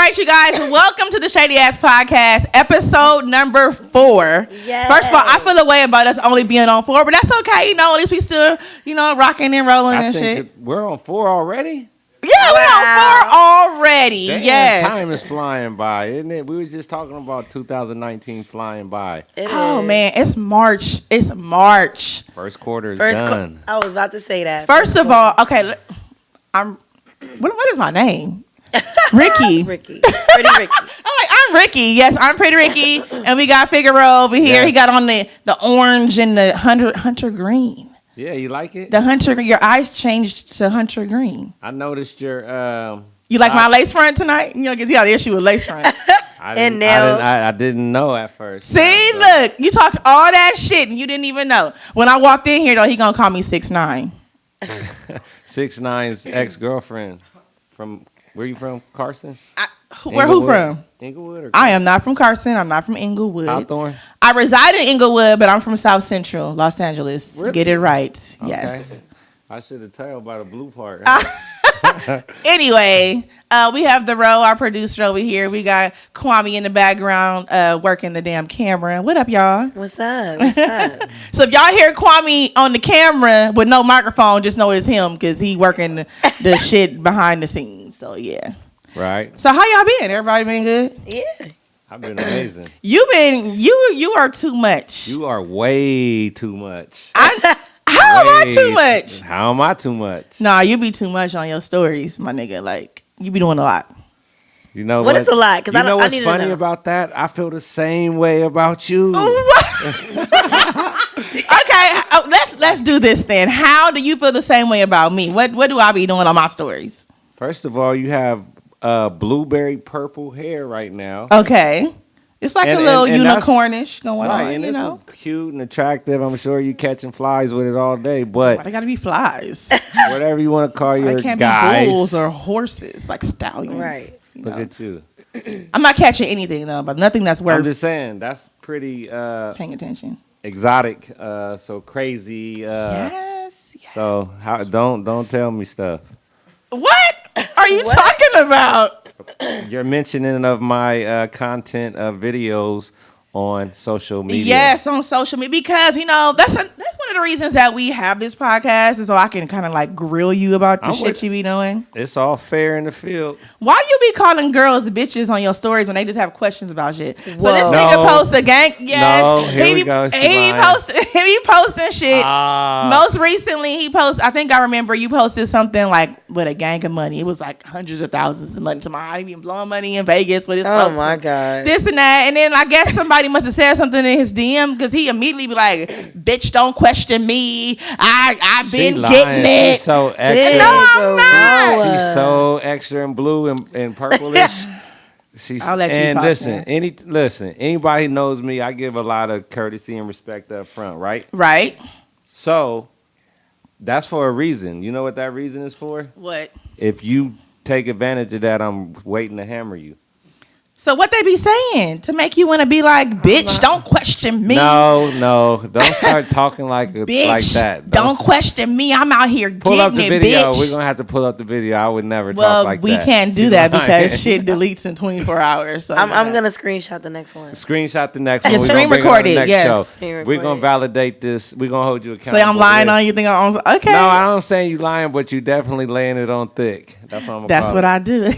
right, you guys, welcome to the Shady Ass Podcast, episode number 4. Yes. First of all, I feel a way about us only being on 4, but that's okay. At least we still, rocking and rolling and shit. We're on 4 already? Yeah, we're on 4 already. Damn, yes. Time is flying by, isn't it? We was just talking about 2019 flying by. Man, it's March. It's March. First quarter is done. I was about to say that. First of all, okay, what is my name? Ricky. Ricky. Pretty Ricky. I'm Ricky. Yes, I'm Pretty Ricky. And we got Figaro over here. Yes. He got on the orange and the hunter green. Yeah, you like it? The hunter, your eyes changed to hunter green. I noticed your... you like my lace front tonight? Because you got an issue with lace fronts. And nails. I didn't know at first. See, look, you talked all that shit and you didn't even know. When I walked in here, though, he gonna call me 6'9". 6'9's ex-girlfriend from... Where you from? Carson? Where who from? Inglewood or I am not from Carson. I'm not from Inglewood. Hawthorne? I reside in Inglewood, but I'm from South Central, Los Angeles. Really? Get it right. Okay. Yes. I should have told by the blue part. Anyway, we have the row, our producer over here. We got Kwame in the background working the damn camera. What up, y'all? What's up? What's up? So if y'all hear Kwame on the camera with no microphone, just know it's him because he working the shit behind the scenes. So yeah. Right. So how y'all been? Everybody been good? Yeah. I've been amazing. You are too much. You are way too much. How am I too much? How am I too much? Nah, you be too much on your stories, my nigga. Like, you be doing a lot. You know what is a lot? Because I know what's funny about that? I feel the same way about you. Okay, let's do this then. How do you feel the same way about me? What do I be doing on my stories? First of all, you have blueberry purple hair right now. Okay. It's like a little unicornish going on, and it's cute and attractive. I'm sure you catching flies with it all day, but they gotta be flies. Whatever you want to call your can't guys. Be bulls or horses, like stallions. Right. Look at you. I'm not catching anything though, but nothing that's worth. I'm just saying that's pretty paying attention. Exotic, so crazy. Yes. So don't tell me stuff. What are you talking about? You're mentioning of my content videos on social media. Yes, on social media, because that's one of the reasons that we have this podcast, is so I can kind of like grill you about the shit you be doing. It's all fair in the field. Why you be calling girls bitches on your stories when they just have questions about shit? Whoa. So this nigga post a gang. Yes, no, here we go. He posting shit. Most recently, he posted. I think I remember you posted something like with a gang of money. It was like hundreds of thousands of money. He been blowing money in Vegas with his. Oh my god. This and that, and then I guess somebody must have said something in his DM because he immediately be like, "Bitch, don't question me. I've been getting it." She's so extra. No, I'm not. She's so extra and blue and purplish. I'll let you talk. Listen. Anybody who knows me, I give a lot of courtesy and respect up front, right? Right. So that's for a reason. You know what that reason is for? What? If you take advantage of that, I'm waiting to hammer you. So what they be saying to make you want to be like, bitch, don't question me. No, don't start talking like bitch, like that. Don't question me. I'm out here pull getting up the it, video. bitch. We're gonna have to pull up the video. I would never talk like that. Well, we can't do that because shit deletes in 24 hours. So I'm gonna screenshot the next one. Screenshot the next one. Just screen record it. Yes. We're gonna validate this. We're gonna hold you accountable. Say I'm lying on you. Think I'm okay? No, I don't say you lying, but you definitely laying it on thick. That's what I do.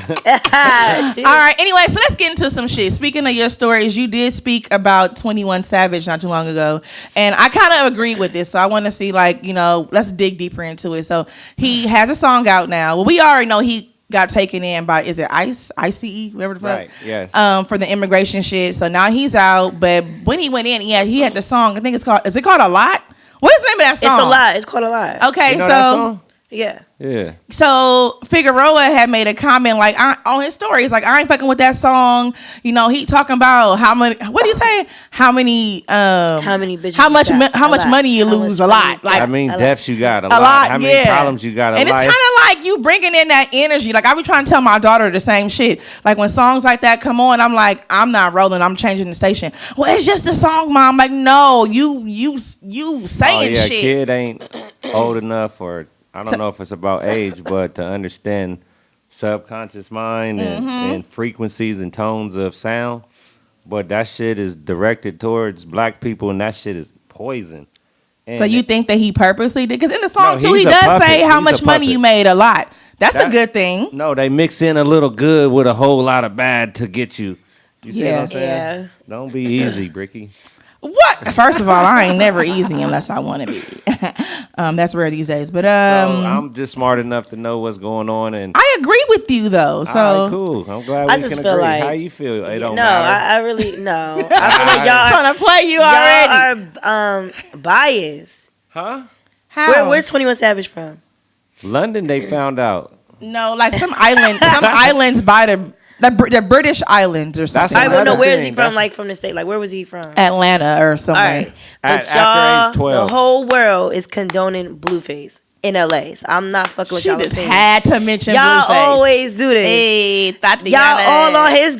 All right. Anyway, so let's get into some shit. Speaking of your stories, you did speak about 21 Savage not too long ago, and I kind of agree with this. So I want to see, let's dig deeper into it. So he has a song out now. Well, we already know he got taken in by, is it ICE, whatever the fuck? Right. Yes. For the immigration shit. So now he's out. But when he went in, he had the song. I think is it called A Lot? What is the name of that song? It's A Lot. It's called A Lot. Okay, you know that song? Yeah. So Figueroa had made a comment on his story. It's like, I ain't fucking with that song. He talking about how many. What do you say? How many bitches? How much money you lose? A lot. Like, I mean, deaths you got a lot. How many problems you got? And it's kind of like you bringing in that energy. Like I be trying to tell my daughter the same shit. Like when songs like that come on, I'm like, I'm not rolling. I'm changing the station. Well, it's just a song, Mom. Like, no, you saying shit. Kid ain't old enough, or I don't know if it's about age, but to understand subconscious mind and frequencies and tones of sound. But that shit is directed towards black people, and that shit is poison. And so you think that he purposely did? Because in the song too, he he's a does puppet. say how He's a much money puppet. you made. A lot. That's a good thing. No, they mix in a little good with a whole lot of bad to get you. You see what I'm saying? Yeah. Don't be easy, Bricky. What? First of all, I ain't never easy unless I want to be. That's rare these days. But So I'm just smart enough to know what's going on, and I agree with you though. So all right, cool. I'm glad I we just can feel agree. like- How you feel? It don't No, matter. I really no. I feel like y'all trying to play you already. are biased. Huh? How? Where's 21 Savage from? London, they found out. No, like some islands by the British islands or That's something. I don't know another where is he thing. from. That's- Like from the state. Like where was he from? Atlanta or All somewhere. right, but After y'all, age 12. the whole world is condoning Blueface in LA. So I'm not fucking with She y'all. just opinion. had to mention Y'all Blueface. always do this. Hey, Tatiana. Y'all all on his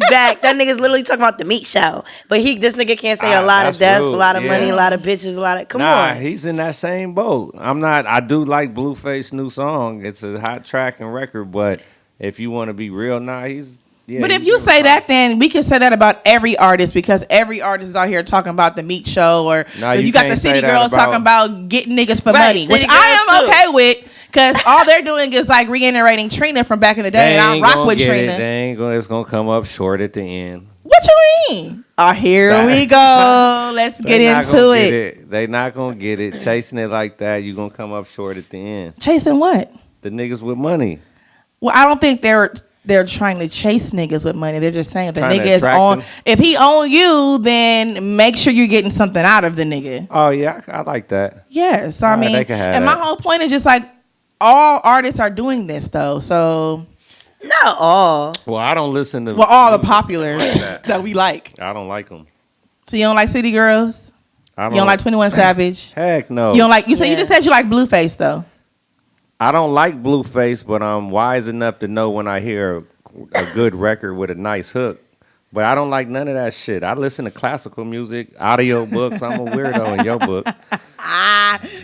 back. That nigga's literally talking about the meat show. But this nigga can't say a lot of that's deaths, rude. a lot of money, Yeah. a lot of bitches, a lot of come Nah, on. he's in that same boat. I'm not. I do like Blueface new song. It's a hot track and record. But if you want to be real, he's. Yeah, But if he's you doing say fine. that, then we can say that about every artist because every artist is out here talking about the meat show, or Nah, if you you got the can't say city that girls about- talking about getting niggas for Right, money, which city I girls am too. okay with because all they're doing is like reiterating Trina from back in the day, They and I ain't rock gonna with get Trina. it. They ain't gonna. It's gonna come up short at the end. What you mean? Oh, here we go. Let's get They not into gonna it. get it. They not gonna get it. Chasing it like that, you gonna come up short at the end. Chasing what? The niggas with money. Well, I don't think they're trying to chase niggas with money. They're just saying if the Trying to nigga is attract on. them. If he own you, then make sure you're getting something out of the nigga. Oh yeah, I like that. Yeah. So I Alright, mean, they can have and my that. whole point is just like all artists are doing this though. So Not all. Well, I don't listen to. well, all the popular that. that we like. I don't like them. So you don't like City Girls? I You don't like 21 Savage? Heck no. You don't like? You said you Yeah. just said you like Blueface though. I don't like Blueface, but I'm wise enough to know when I hear a good record with a nice hook. But I don't like none of that shit. I listen to classical music, audio books. I'm a weirdo in your book.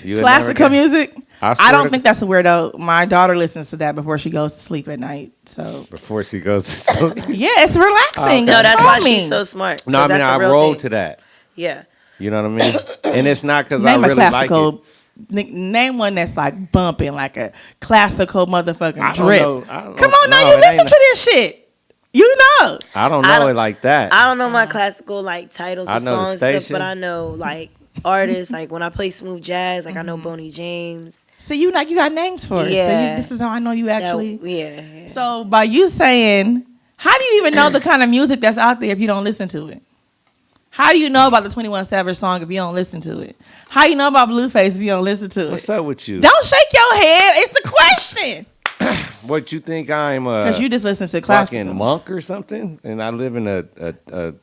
You had Classical never- music. I I swear don't to- think that's a weirdo. My daughter listens to that before she goes to sleep at night. So Before she goes to sleep. yeah, it's relaxing. No, that's why calming. she's so smart. No, I 'Cause mean, that's a I real roll thing. to that. Yeah. You know what I mean? And it's not because I Name a really like it. classical. Name one that's like bumping, like a classical motherfucking I don't drip. know. I don't Come know. on, now No, you it listen ain't- to this shit. You know. I don't I know don't- it like that. I don't know my classical like titles I of know the songs and stuff, station. but I know like artists. Like when I play smooth jazz, like I know Boney James. So you got names for it. So Yeah. this is how I know you actually. Yeah. So by you saying, how do you even know the kind of music that's out there if you don't listen to it? How do you know about the 21 Savage song if you don't listen to it? How you know about Blueface if you don't listen to it? What's up with you? Don't shake your head. It's the question. What you think I'm a Because you just listen to classical. fucking monk or something? And I live in a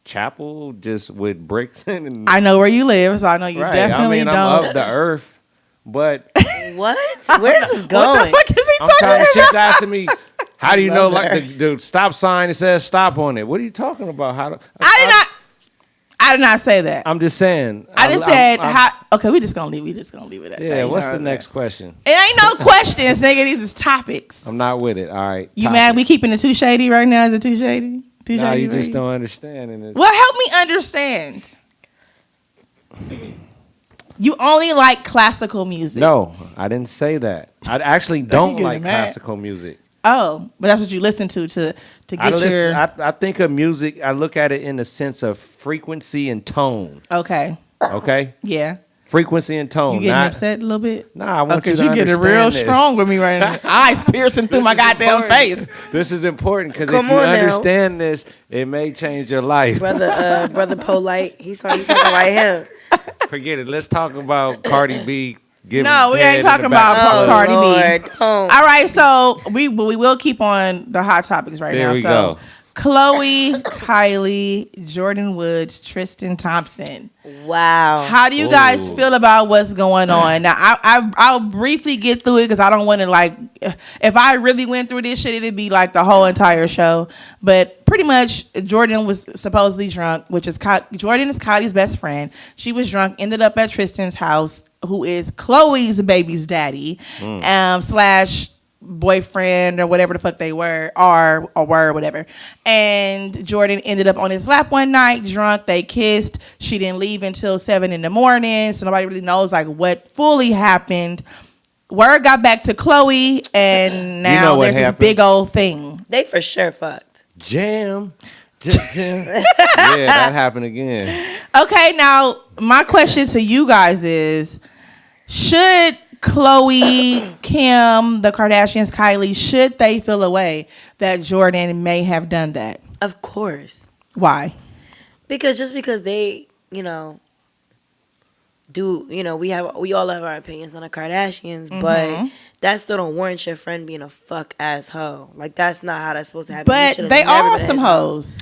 chapel just with bricks and I know where you live, so I know you right. definitely I mean, don't. I'm of the earth, but What? Where is this What going? the fuck is he I'm talking trying. about? She's asking me, how do you know love like the stop sign? It says stop on it. What are you talking about? How? I did not say that. I'm just saying. I just said I'm- how. Okay, we just gonna leave it at that. Yeah. You What's know the that. next question? It ain't no questions, nigga. These is topics. I'm not with it. All right. You topic. mad? We keeping it too shady right now? Is it too shady? Too Nah, shady? you just right? don't understand. And Well, help me understand. You only like classical music. no, I didn't say that. I actually don't getting like mad. classical music. Oh, but that's what you listen to I get your. I think of music. I look at it in the sense of frequency and tone. Okay. Okay, Yeah. frequency and tone. You getting not, upset a little bit? Nah, I want you Because to you getting understand real this. strong with me right now. Eyes piercing through my goddamn face. This is important because if Come you on now. understand this, it may change your life. Brother Polite. He's talking right here. Forget it. Let's talk about Cardi B. Giving No, we head ain't in the talking back about of the Cardi club. B. Lord, don't. All right, so we will keep on the hot topics right There now. we So go. Khloe, Kylie, Jordyn Woods, Tristan Thompson. Wow. How do you guys Ooh. feel about what's going on? Now, I'll briefly get through it because I don't want to like. If I really went through this shit, it'd be like the whole entire show. But pretty much, Jordyn was supposedly drunk, which is Jordyn is Kylie's best friend. She was drunk, ended up at Tristan's house, who is Khloe's baby's daddy, slash boyfriend or whatever the fuck they are or were whatever. And Jordyn ended up on his lap one night, drunk. They kissed. She didn't leave until 7 a.m. So nobody really knows like what fully happened. Word got back to Khloe, and now there's this big old thing. They for sure fucked. Jam. Yeah, that happened again. Okay, now my question to you guys is, should Khloe, Kim, the Kardashians, Kylie, should they feel a way that Jordyn may have done that? Of course. Why? Because they, we all have our opinions on the Kardashians, but that still don't warrant your friend being a fuck ass hoe. Like, that's not how that's supposed to happen. But they are some hoes.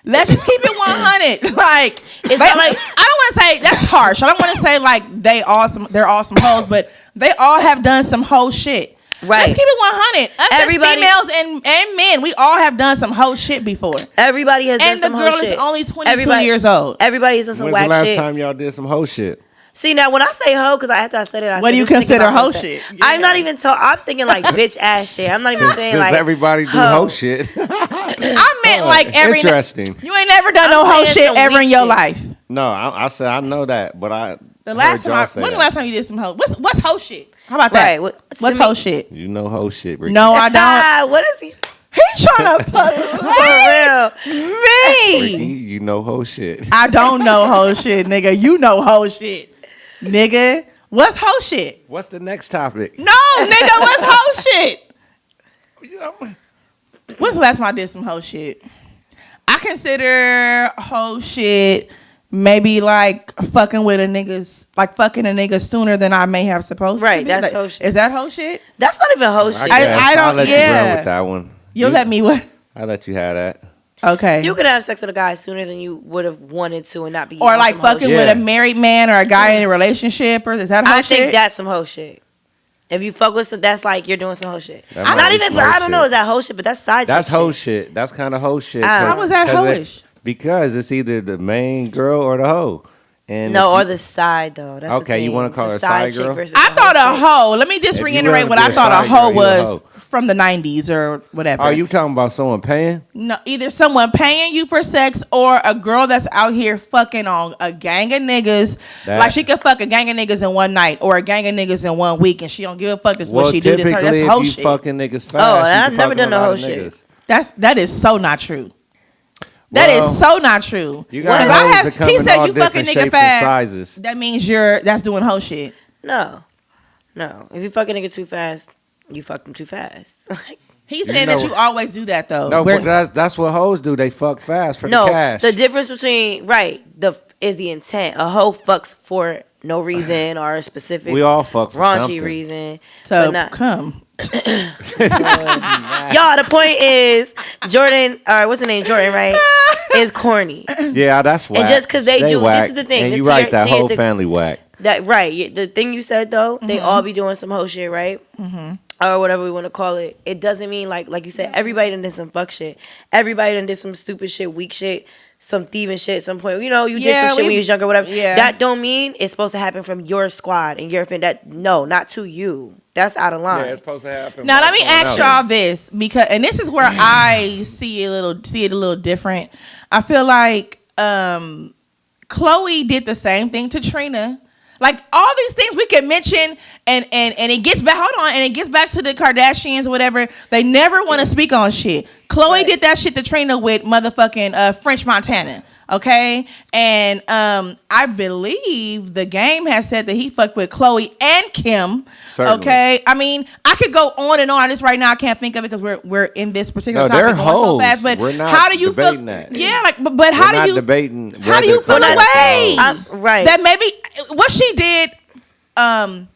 Let's just keep it 100. Like, it's not like, I don't want to say that's harsh. I don't want to say like they're all some hoes, but they all have done some hoe shit. Right. Let's keep it 100. Us everybody, as females and men, we all have done some hoe shit before. Everybody has done some hoe shit. And the girl is only 22 years old. Everybody has done some whack shit. When's the last time y'all did some hoe shit? See, now when I say hoe, because after I said it, what do you consider hoe shit? I'm not even I'm thinking like bitch ass shit. I'm not even saying like everybody do hoe shit. I meant like every. Interesting. You ain't never done no hoe shit ever in your life. No, I said I know that, but the last time. When the last time you did some hoe? What's hoe shit? How about that? Right. What's hoe shit? You know hoe shit, Ricky. No, I don't. What is he? He's trying to put me. Ricky, you know hoe shit. I don't know hoe shit, nigga. You know hoe shit, nigga. What's hoe shit? What's the next topic? No, nigga. What's hoe shit? When's the last time I did some hoe shit? I consider hoe shit maybe like fucking with a nigga sooner than I may have supposed to. Right, be. that's like, hoe shit. Is that hoe shit? That's not even hoe shit. I don't. I'll let you run with that one. You'll let me what? I'll let you have that. Okay. You could have sex with a guy sooner than you would have wanted to and not be. Or like fucking with a married man or a guy in a relationship, or is that hoe shit? I think that's some hoe shit. If you fuck with that's like you're doing some hoe shit. I'm not even. But I don't know. Is that hoe shit? But that's side. That's hoe shit. That's kind of hoe shit. How was that hoish? Because it's either the main girl or the hoe. And no, or the side though. That's okay, you want to call her a side girl? I thought a hoe. Let me just reiterate what I thought a hoe was from the 90s or whatever. Are you talking about someone paying? No, either someone paying you for sex or a girl that's out here fucking on a gang of niggas. Like she could fuck a gang of niggas in one night or a gang of niggas in 1 week, and she don't give a fuck. That's what she do. That's hoe shit. Fucking niggas fast. Oh, I've never done no hoe shit. That is so not true. That is so not true. You got hoes that come in all different shapes and sizes. That means that's doing hoe shit. No. If you fuck a nigga too fast, you fuck him too fast. He's saying that you always do that though. No, but that's what hoes do. They fuck fast for the cash. The difference between is the intent. A hoe fucks for no reason or a specific. We all fuck for raunchy something. reason. So come. Y'all, the point is Jordyn, or what's her name? Jordyn, right? Is corny. Yeah, that's whack. And just because they do, whack. this is the thing. And you right, that whole family whack. That right. The thing you said though, they all be doing some hoe shit, right? Mm-hmm. Or whatever we want to call it. It doesn't mean like you said, everybody done did some fuck shit. Everybody done did some stupid shit, weak shit, some thieving shit at some point. You did some shit when you was younger, whatever. Yeah. That don't mean it's supposed to happen from your squad and your friend. No, not to you. That's out of line. Yeah, it's supposed to happen. Now let me ask y'all this, and this is where I see it a little different. I feel like Khloe did the same thing to Trina. Like all these things we can mention, and it gets back. Hold on, and it gets back to the Kardashians or whatever. They never want to speak on shit. Khloe did that shit to Trina with motherfucking French Montana. Okay, and I believe the game has said that he fucked with Khloe and Kim. Certainly. Okay, I mean I could go on and on. Just right now I can't think of it because we're in this particular topic going so fast. But we're not how do you feel? That. Yeah, like but how do you debating? How do you feel away? Right. That maybe what she did on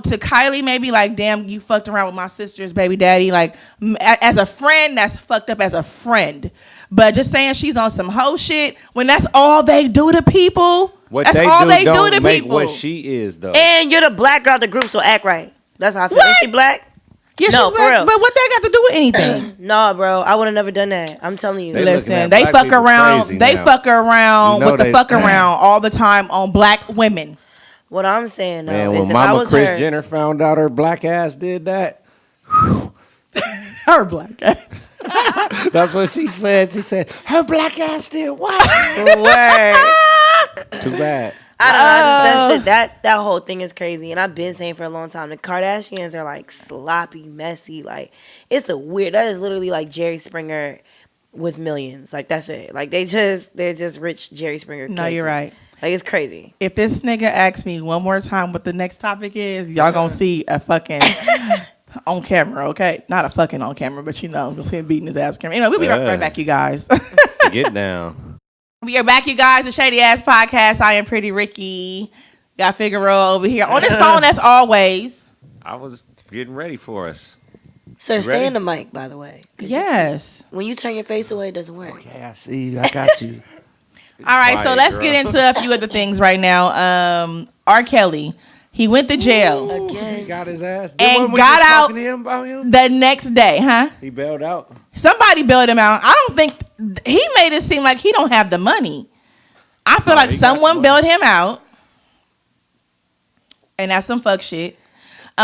to Kylie, maybe like, damn, you fucked around with my sister's baby daddy. Like as a friend, that's fucked up as a friend. But just saying she's on some hoe shit when that's all they do to people. That's all they do to people. What she is though. And you're the black girl of the group, so act right. That's how I feel. Is she black? Yeah, no, she's black. real. But what that got to do with anything? No, bro. I would have never done that. I'm telling you. Listen, they fuck around. They fuck around with the fuck around all the time on black women. What I'm saying though Man, is when if I Mama was Kris her, Jenner found out her black ass did that, Her black ass. that's what she said. She said her black ass did what? Too bad. I don't know. Just that whole thing is crazy, and I've been saying for a long time. The Kardashians are like sloppy, messy. Like it's a weird. That is literally like Jerry Springer with millions. Like that's it. Like they're just rich Jerry Springer. No, you're right. Like it's crazy. If this nigga asks me one more time what the next topic is, y'all gonna see a fucking on camera, okay? Not a fucking on camera, but you'll see him beating his ass camera. We'll be right back, you guys. Get down. We are back, you guys. The Shady Ass Podcast. I am Pretty Ricky. Got Figueroa over here on his phone as always. I was getting ready for us. Sir, You stay ready? in the mic, by the way. Yes. When you turn your face away, it doesn't work. Okay, I see you. I got you. All right, so Quiet, let's girl. get into a few of the things right now. R.Kelly, he went to jail He Again. got his ass. And Wasn't we got just out talking to him about him? the next day, huh? He bailed out. Somebody bailed him out. I don't think he made it seem like he don't have the money. I feel No, like he got someone the bailed him out, and that's some fuck shit.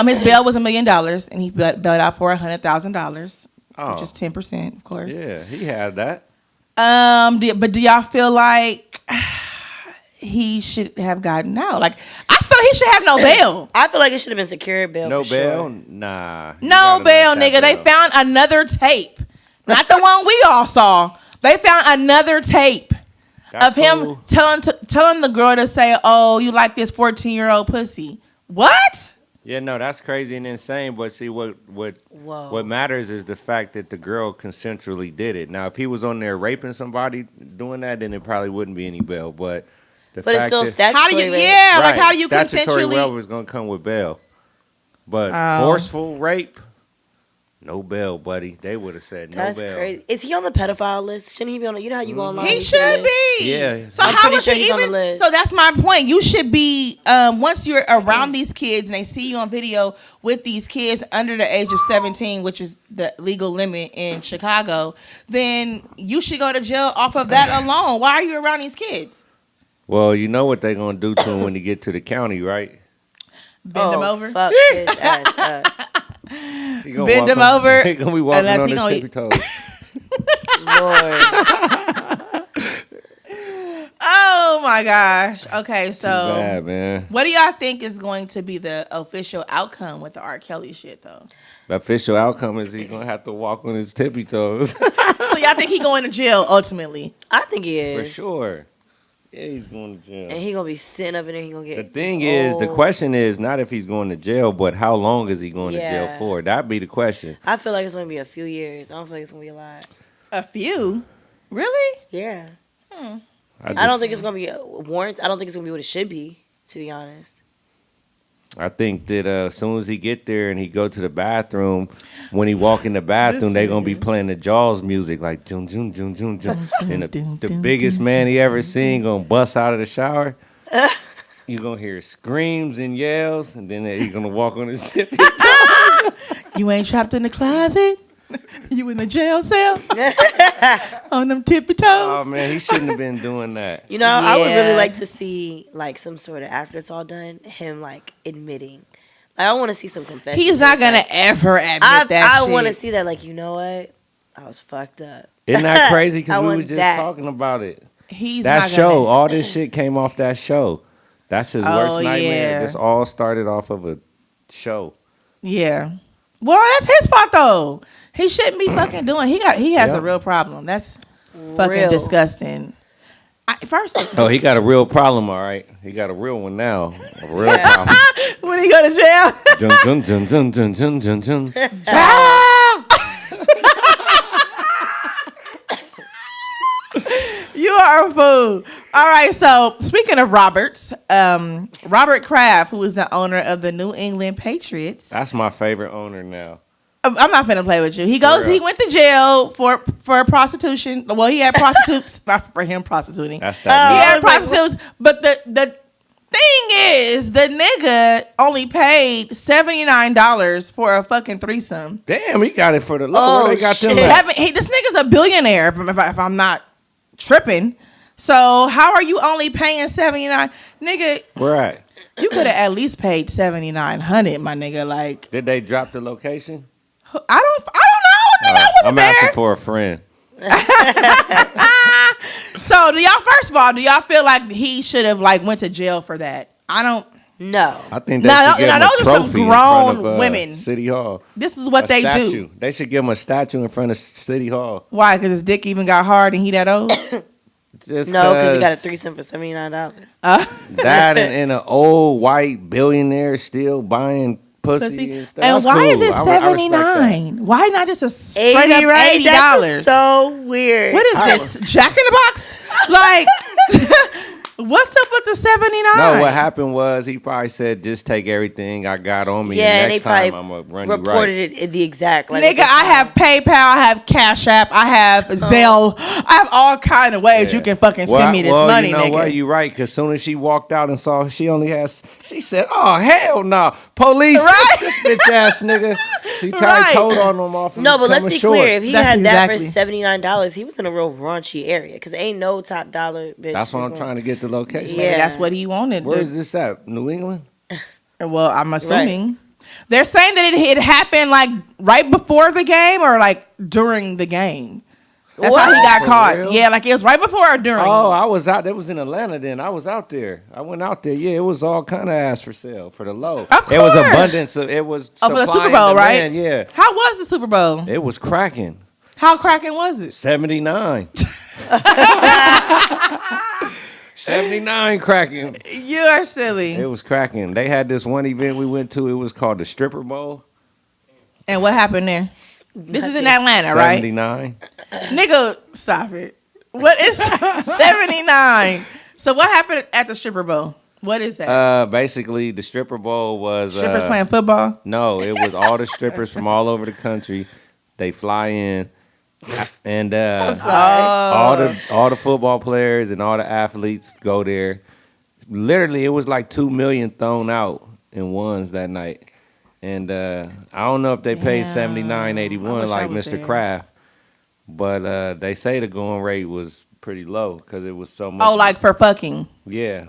His bail was $1 million, and he bailed out for $100,000, Oh, which is 10%, of course. yeah, he had that. But do y'all feel like he should have gotten out? Like, I feel like he should have no bail. I feel like it should have been secured bail. No for bail? Sure. Nah. You No gotta bail, let that nigga. They bail. found another tape, not the one we all saw. They found another tape That's of him cool. telling the girl to say, "Oh, you like this 14-year-old pussy?" What? Yeah, no, that's crazy and insane. But see, what Whoa. matters is the fact that the girl consensually did it. Now, if he was on there raping somebody doing that, then it probably wouldn't be any bail. But But fact it's still that, statutory. How do you? rape. Yeah, like Right, how do you statutory consensually? rape was gonna come with bail, but Oh. forceful rape, no bail, buddy. They would have said no That's bail. crazy. Is he on the pedophile list? Shouldn't he be on? You know how you go online? He and see the should list? be. Yeah. So I'm how pretty was sure he he's on the even? list. So that's my point. You should be once you're around these kids and they see you on video with these kids under the age of 17, which is the legal limit in Chicago. Then you should go to jail off of that alone. Why are you around these kids? Well, you know what they're gonna do to him when they get to the county, right? Bend him over. Fuck his ass up. He gonna Bend walk him on- over, He gonna be walking unless on he his gonna tippy toes. Lord. Oh my gosh. Okay, so Too bad, man. what do y'all think is going to be the official outcome with the R. Kelly shit though? The official outcome is he gonna have to walk on his tippy toes So y'all think he going to jail ultimately? I think he is. for sure. Yeah, he's going to jail. And he gonna be sitting up in there. He gonna get. The thing just is, the old. question is not if he's going to jail, but how long is he going to Yeah. jail for? That'd be the question. I feel like it's gonna be a few years. I don't feel like it's gonna be a lot. A few? Really? Yeah. I I don't think it's gonna be warrants. I don't think it's gonna be what it should be. To be honest. I think that as soon as he get there and he go to the bathroom, when he walk in the bathroom, they gonna be playing the Jaws music like jun jun jun jun jun, and the biggest man he ever seen gonna bust out of the shower. You gonna hear screams and yells, and then he gonna walk on his tippy. You ain't trapped in the closet? You in the jail cell? On them tippy Oh toes? man, he shouldn't have been doing that. You know, I would really Yeah. like to see like some sort of after it's all done, him like admitting. Like, I want to see some confession. He's not going to ever admit that I shit. want to see that. Like, you know what? I was fucked up. Isn't that crazy? I Because we want were just that. talking about it. He's That not show, gonna, all this shit came off that show. That's his Oh, worst nightmare. yeah. This all started off of a show. Yeah. Well, that's his fault though. He shouldn't be fucking doing. He has Yeah. a real problem. That's fucking Real. disgusting. First, Oh, he got a real problem, all right. He got a real one now. A real problem. when he go to jail, Jun, jun, jun, jun, jun, jun, jun, jun. you are a fool. All right. So speaking of Roberts, Robert Kraft, who is the owner of the New England Patriots. That's my favorite owner now. I'm not finna play with you. He real. He went to jail for prostitution. Well, he had prostitutes, not for him prostituting. That's He that. had prostitutes, but the thing is, the nigga only paid $79 for a fucking threesome. Damn, he got it for the low. Oh, Where they got them shit. at? This nigga's a billionaire, if I'm not tripping. So how are you only paying $79, nigga? Where at? You could have at least paid $7,900, my nigga. Like, Did they drop the location? I don't know, nigga. I wasn't I'm there. asking for a friend. So, first of all, do y'all feel like he should have like went to jail for that? I don't. No. I think they should give him a those are some trophy in front grown of, women. City Hall. This is what A they statue. do. They should give him a statue in front of City Hall. Why? Because his dick even got hard and he that old? Just No, because he got a threesome for $79. That and an old white billionaire still buying pussy and stuff. And That's why cool. is it I respect that. $79? Why not just a straight up $80? Right? That's so weird. What is this? Jack in the Box? Like, what's up with the $79? No, what happened was he probably said, "Just take everything I got on me. Yeah, and and next they time probably I'm gonna run you right." reported it the exact. Like, Nigga, I have PayPal, I have Cash App, I have Zelle, I have all kind of ways you can fucking send me this money, you know nigga. what? You right, because soon as she walked out and saw she only has, she said, "Oh hell no, police, Right? this bitch ass nigga." She probably Right. told on him off. No, but let's be clear. If he That's had that exactly. for $79, he was in a real raunchy area because ain't no top dollar bitch. That's what I'm trying to get the location. Maybe Yeah. that's what he wanted. Where is this at? New England? Well, I'm assuming. They're saying that it happened like right before the game or like during the game. That's how he got For caught. real? Yeah, like it was right before or during. Oh, I was out. That was in Atlanta then. I was out there. I went out there. Yeah, it was all kind of ass for sale for the low. Of It was course. abundance. It was Oh, for the supply Super and Bowl, right? demand, yeah. How was the Super Bowl? It was cracking. How cracking was it? 79. 79 cracking. You are silly. It was cracking. They had this one event we went to. It was called the Stripper Bowl. And what happened there? This is in Atlanta, right? 79. Nigga, stop it. What is 79? So what happened at the stripper bowl? What is that? Basically, the Stripper Bowl was Strippers playing football? No, it was all the strippers from all over the country. They fly in, and all the football players and all the athletes go there. Literally, it was like 2 million thrown out in ones that night. And I don't know if they paid Damn. $79.81 I like was Mr. there. Kraft, but they say the going rate was pretty low because it was so much. Oh, like for fucking. Yeah.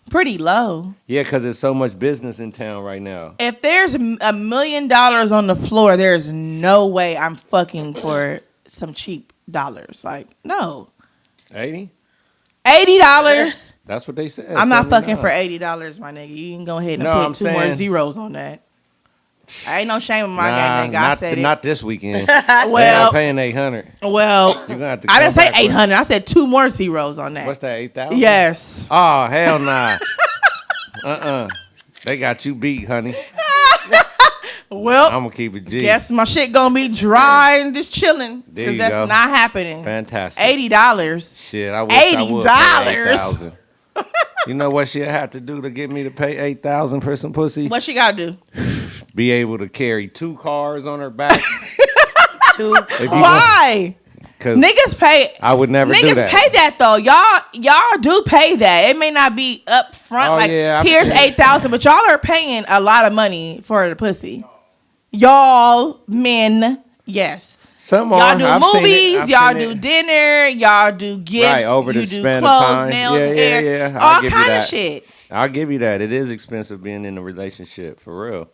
Pretty low. Yeah, because there's so much business in town right now. If there's $1 million on the floor, there's no way I'm fucking for some cheap dollars. Like, no. 80? $80? That's what they said. I'm not 79. fucking for $80, my nigga. You can go ahead and No, put I'm 2 more saying- zeros on that. I ain't no shame in my Nah, game, nigga. I not, said not this weekend. Well- I'm paying 800. Well, You're gonna have to I didn't come say back with- 800. I said 2 more zeros on that. What's that, 8,000? Yes. Oh, hell nah. They got you beat, honey. Well, I'm going to keep it G. guess my shit gonna be dry and just chilling. There Because you that's go. not happening. Fantastic. $80. Shit, I wish I would pay $80. 8,000. You know what she'll have to do to get me to pay 8,000 for some pussy? What she gotta do? Be able to carry 2 cars on her back. If you Why? Because Niggas pay. I would never do Niggas that. pay that though. Y'all do pay that. It may not be up front. Oh, like yeah, I've here's seen it. 8,000, but y'all are paying a lot of money for the pussy. Y'all men, yes. Some Y'all are. do I've seen it. movies. I've Y'all seen do it. dinner. Y'all do gifts. Right, over the you do span of clothes, time. nails, Yeah, hair, yeah. I'll all give you kind of that. shit. I'll give you that. It is expensive being in a relationship, for real.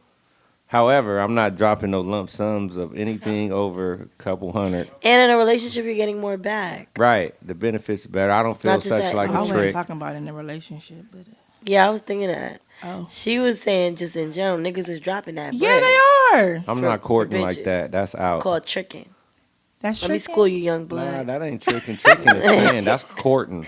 However, I'm not dropping no lump sums of anything over a couple hundred. And in a relationship, you're getting more back. Right. The benefits are better. I don't feel Not just such that. like I a wasn't trick. talking about in a relationship, but Yeah, I was thinking that. oh, She was saying just in general, niggas is dropping that bread. yeah, they are. I'm for- not courting for like bitches. that. That's out. It's called tricking. That's Let me tricking. school you, young Nah, blood. that ain't tricking. Tricking is paying. That's courting.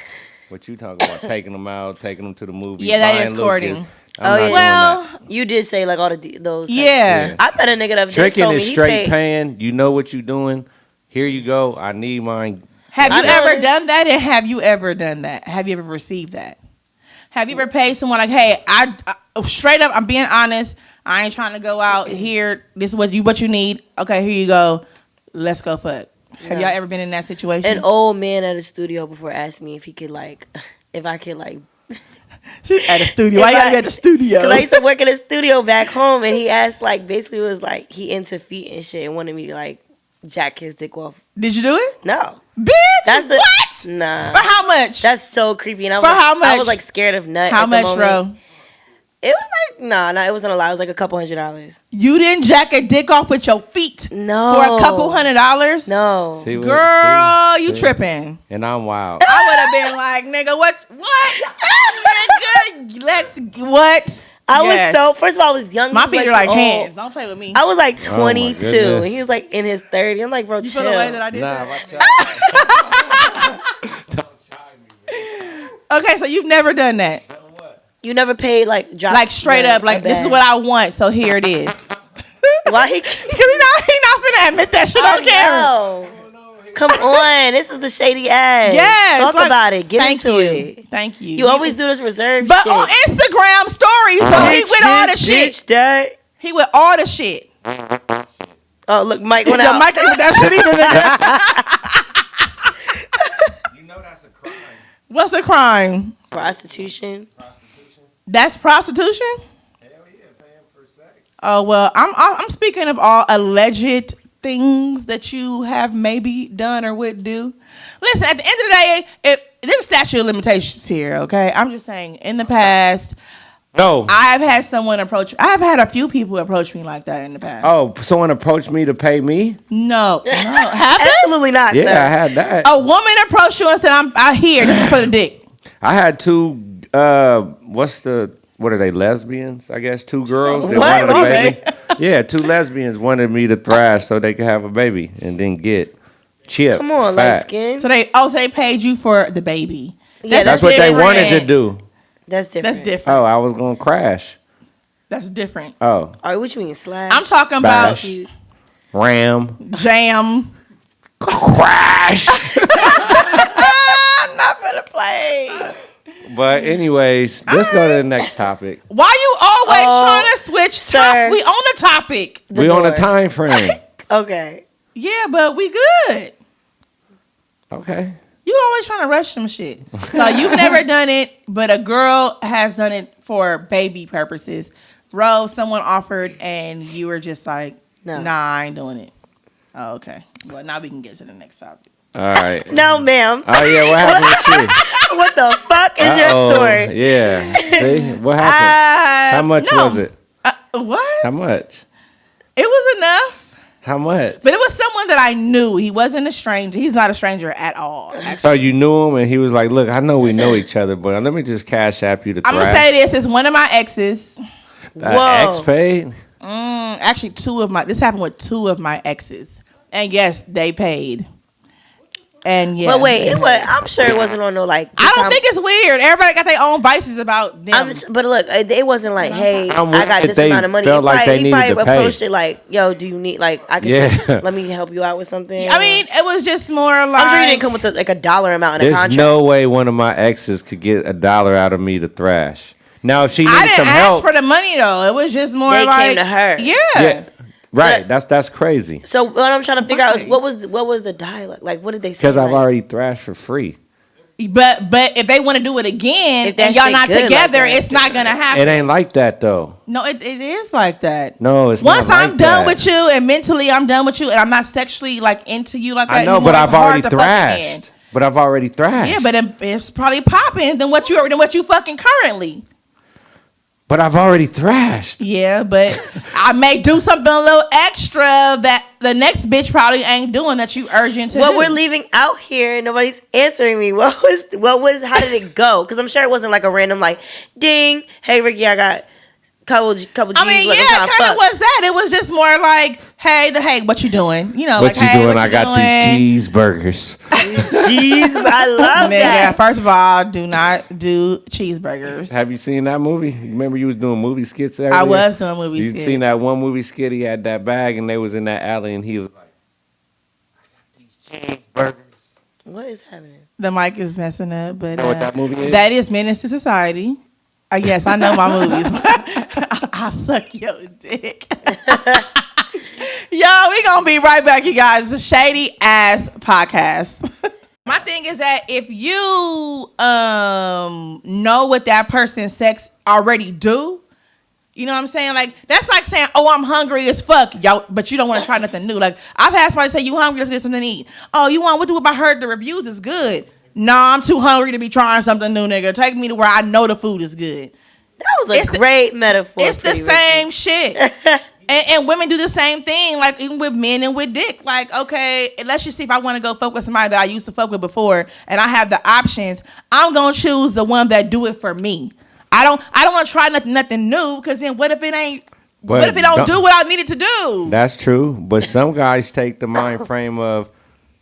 What you talking about? Taking them out, taking them to the movies. Yeah, that buying is little courting. gifts. Oh, I'm not yeah. doing Well, that. You did say like all those. yeah. Yeah. I met a nigga that Tricking told me is he straight paid. paying. You know what you doing. Here you go. I need mine. Have I you know ever this. done that? And have you ever done that? Have you ever received that? Have you ever paid someone like, hey, I straight up, I'm being honest. I ain't trying to go out here. This is what you need. Okay, here you go. Let's go fuck. Have No. y'all ever been in that situation? An old man at a studio before asked me if I could At a studio. If Why you gotta I- be at the studio? Cause I used to work in a studio back home, and he asked basically was he into feet and shit, and wanted me to jack his dick off. Did you do it? No, Bitch, that's the what? Nah, For how much? that's so creepy. And I For was how I was much? scared of nut. How at the much, moment. bro? It was like it wasn't a lot. It was like a couple $100. You didn't jack a dick off with your feet No. for a couple $100? No. See what- Girl, you see? tripping. And I'm wild. I would have been like, nigga, what? Nigga, what? I Yes. was so. First of all, I was young. My he was, feet are like so old. hands. Don't play with me. I was like Oh, my 22. goodness. And he was like in his 30s. I'm like, bro, You chill. feel the way that I did Nah, that? watch out. Don't try me, man. Okay, so you've never done that. You never paid like drop Like straight up, like a this is bag. what I want, so here it is. Why he? Because he not finna admit that shit on camera. No. Come on, this is the shady ass. Yes, talk like, about it. Get thank into you. it. Thank you. You always do this reserve But shit. on Instagram stories, so he with all the shit. Bitch, that. He with all the shit. Oh, look, Mike went Yeah, out. Mike ain't with that shit either, nigga. You know that's a crime. What's a crime? Prostitution. That's prostitution? Hell yeah, paying for sex. Oh well, I'm speaking of all alleged things that you have maybe done or would do. Listen, at the end of the day, there's a statute of limitations here. Okay, I'm just saying. In the past, No. I've had someone approach. I've had a few people approach me like that in the past. Oh, someone approached me to pay me? No, have they? Absolutely not, Yeah, sir. I had that. A woman approached you and said, "I'm here. This is for the dick." I had two. What are they? Lesbians? I guess 2 girls. That What? wanted a Okay. baby. Yeah, 2 lesbians wanted me to thrash so they could have a baby and then get chipped. Come on, fat. light skin. So they paid you for the baby. Yeah, That's what they different. wanted to do. That's different. That's different. Oh, I was gonna crash. That's different. Oh, All right, what you mean, slash? I'm talking about Bash. Ram. jam. Crash. I'm not gonna play. But anyways, let's go to the next topic. Why you always trying to switch? sir. We on the topic. We on a door. time frame. Okay. Yeah, but we good. Okay. You always trying to rush some shit. So you've never done it, but a girl has done it for baby purposes. Rose, someone offered, and you were just like, No. nah, I ain't doing it. Oh, okay. Well, now we can get to the next topic. All right. No, ma'am. Oh yeah, what happened with you? What the fuck is your Uh-oh. story? Yeah. See what happened? How much no. was it? What? How much? It was enough. How much? But it was someone that I knew. He wasn't a stranger. He's not a stranger at all. Actually. So you knew him, and he was like, "Look, I know we know each other, but let me just cash app you the I'm thrash." gonna say this: it's one of my exes. Whoa. X paid. Actually, this happened with 2 of my exes, and yes, they paid. And yeah, But wait, they it paid. was. I'm sure it wasn't on no like. I don't think it's weird. Everybody got their own vices about them. But look, it wasn't like, hey, I'm I got if this they amount of money. felt like they he needed probably to pay. approached it like, yo, do you need like I can Yeah. say, let me help you out with something. I mean, it was just more like I'm sure you didn't come with like a dollar amount in a There's contract. no way one of my exes could get $1 out of me to thrash. Now, if she I needs didn't some ask help, for the money though. It was just more They like came to her. Yeah. yeah, right. But- That's crazy. So what I'm trying to figure out is Right. what was the dialogue? Like, what did they say? Because I've like? already thrashed for free. But if they want to do it again If that and y'all shit not good like together, that. it's not gonna happen. It ain't like that though. No, it is like that. No, it's Once not. I'm like done that. with you and mentally I'm done with you and I'm not sexually like into you like that I know, anymore, but it's I've hard already to fuck again. thrashed. But I've already thrashed. Yeah, but it's probably popping than what you fucking currently. But I've already thrashed. Yeah, but I may do something a little extra that the next bitch probably ain't doing that you urgent to What do. we're leaving out here, and nobody's answering me. How did it go? Because I'm sure it wasn't like a random like, ding, hey Ricky, I got couple G's. I mean, looking yeah, trying to it kind of fuck. was that. It was just more like, hey, what you doing? You know, What like, you hey, doing? what I you got doing? these cheeseburgers. Jeez, I love Nigga, that. first of all, do not do cheeseburgers. Have you seen that movie? Remember you was doing movie skits earlier? I was doing movie You skits. seen that one movie skit? He had that bag and they was in that alley and he was like, I got these cheeseburgers. What is happening? The mic is messing up, but You know what that movie is? that is Menace to Society. Yes, I know my movies. I'll suck your dick. Yo, we gonna be right back, you guys. It's a shady ass podcast. My thing is that if you know what that person's sex already do, you know what I'm saying? Like, that's like saying, oh, I'm hungry as fuck, yo, but you don't want to try nothing new. Like, I've had somebody say, you hungry, let's get something to eat. Oh, you want, what I heard the reviews is good. Nah, I'm too hungry to be trying something new, nigga. Take me to where I know the food is good. That was a great metaphor. It's the same shit. And women do the same thing, like even with men and with dick. Like, okay, let's just see if I want to go fuck with somebody that I used to fuck with before, and I have the options. I'm gonna choose the one that do it for me. I don't want to try nothing new, because then what if it ain't? What if it don't do what I needed to do? That's true, but some guys take the mind frame of,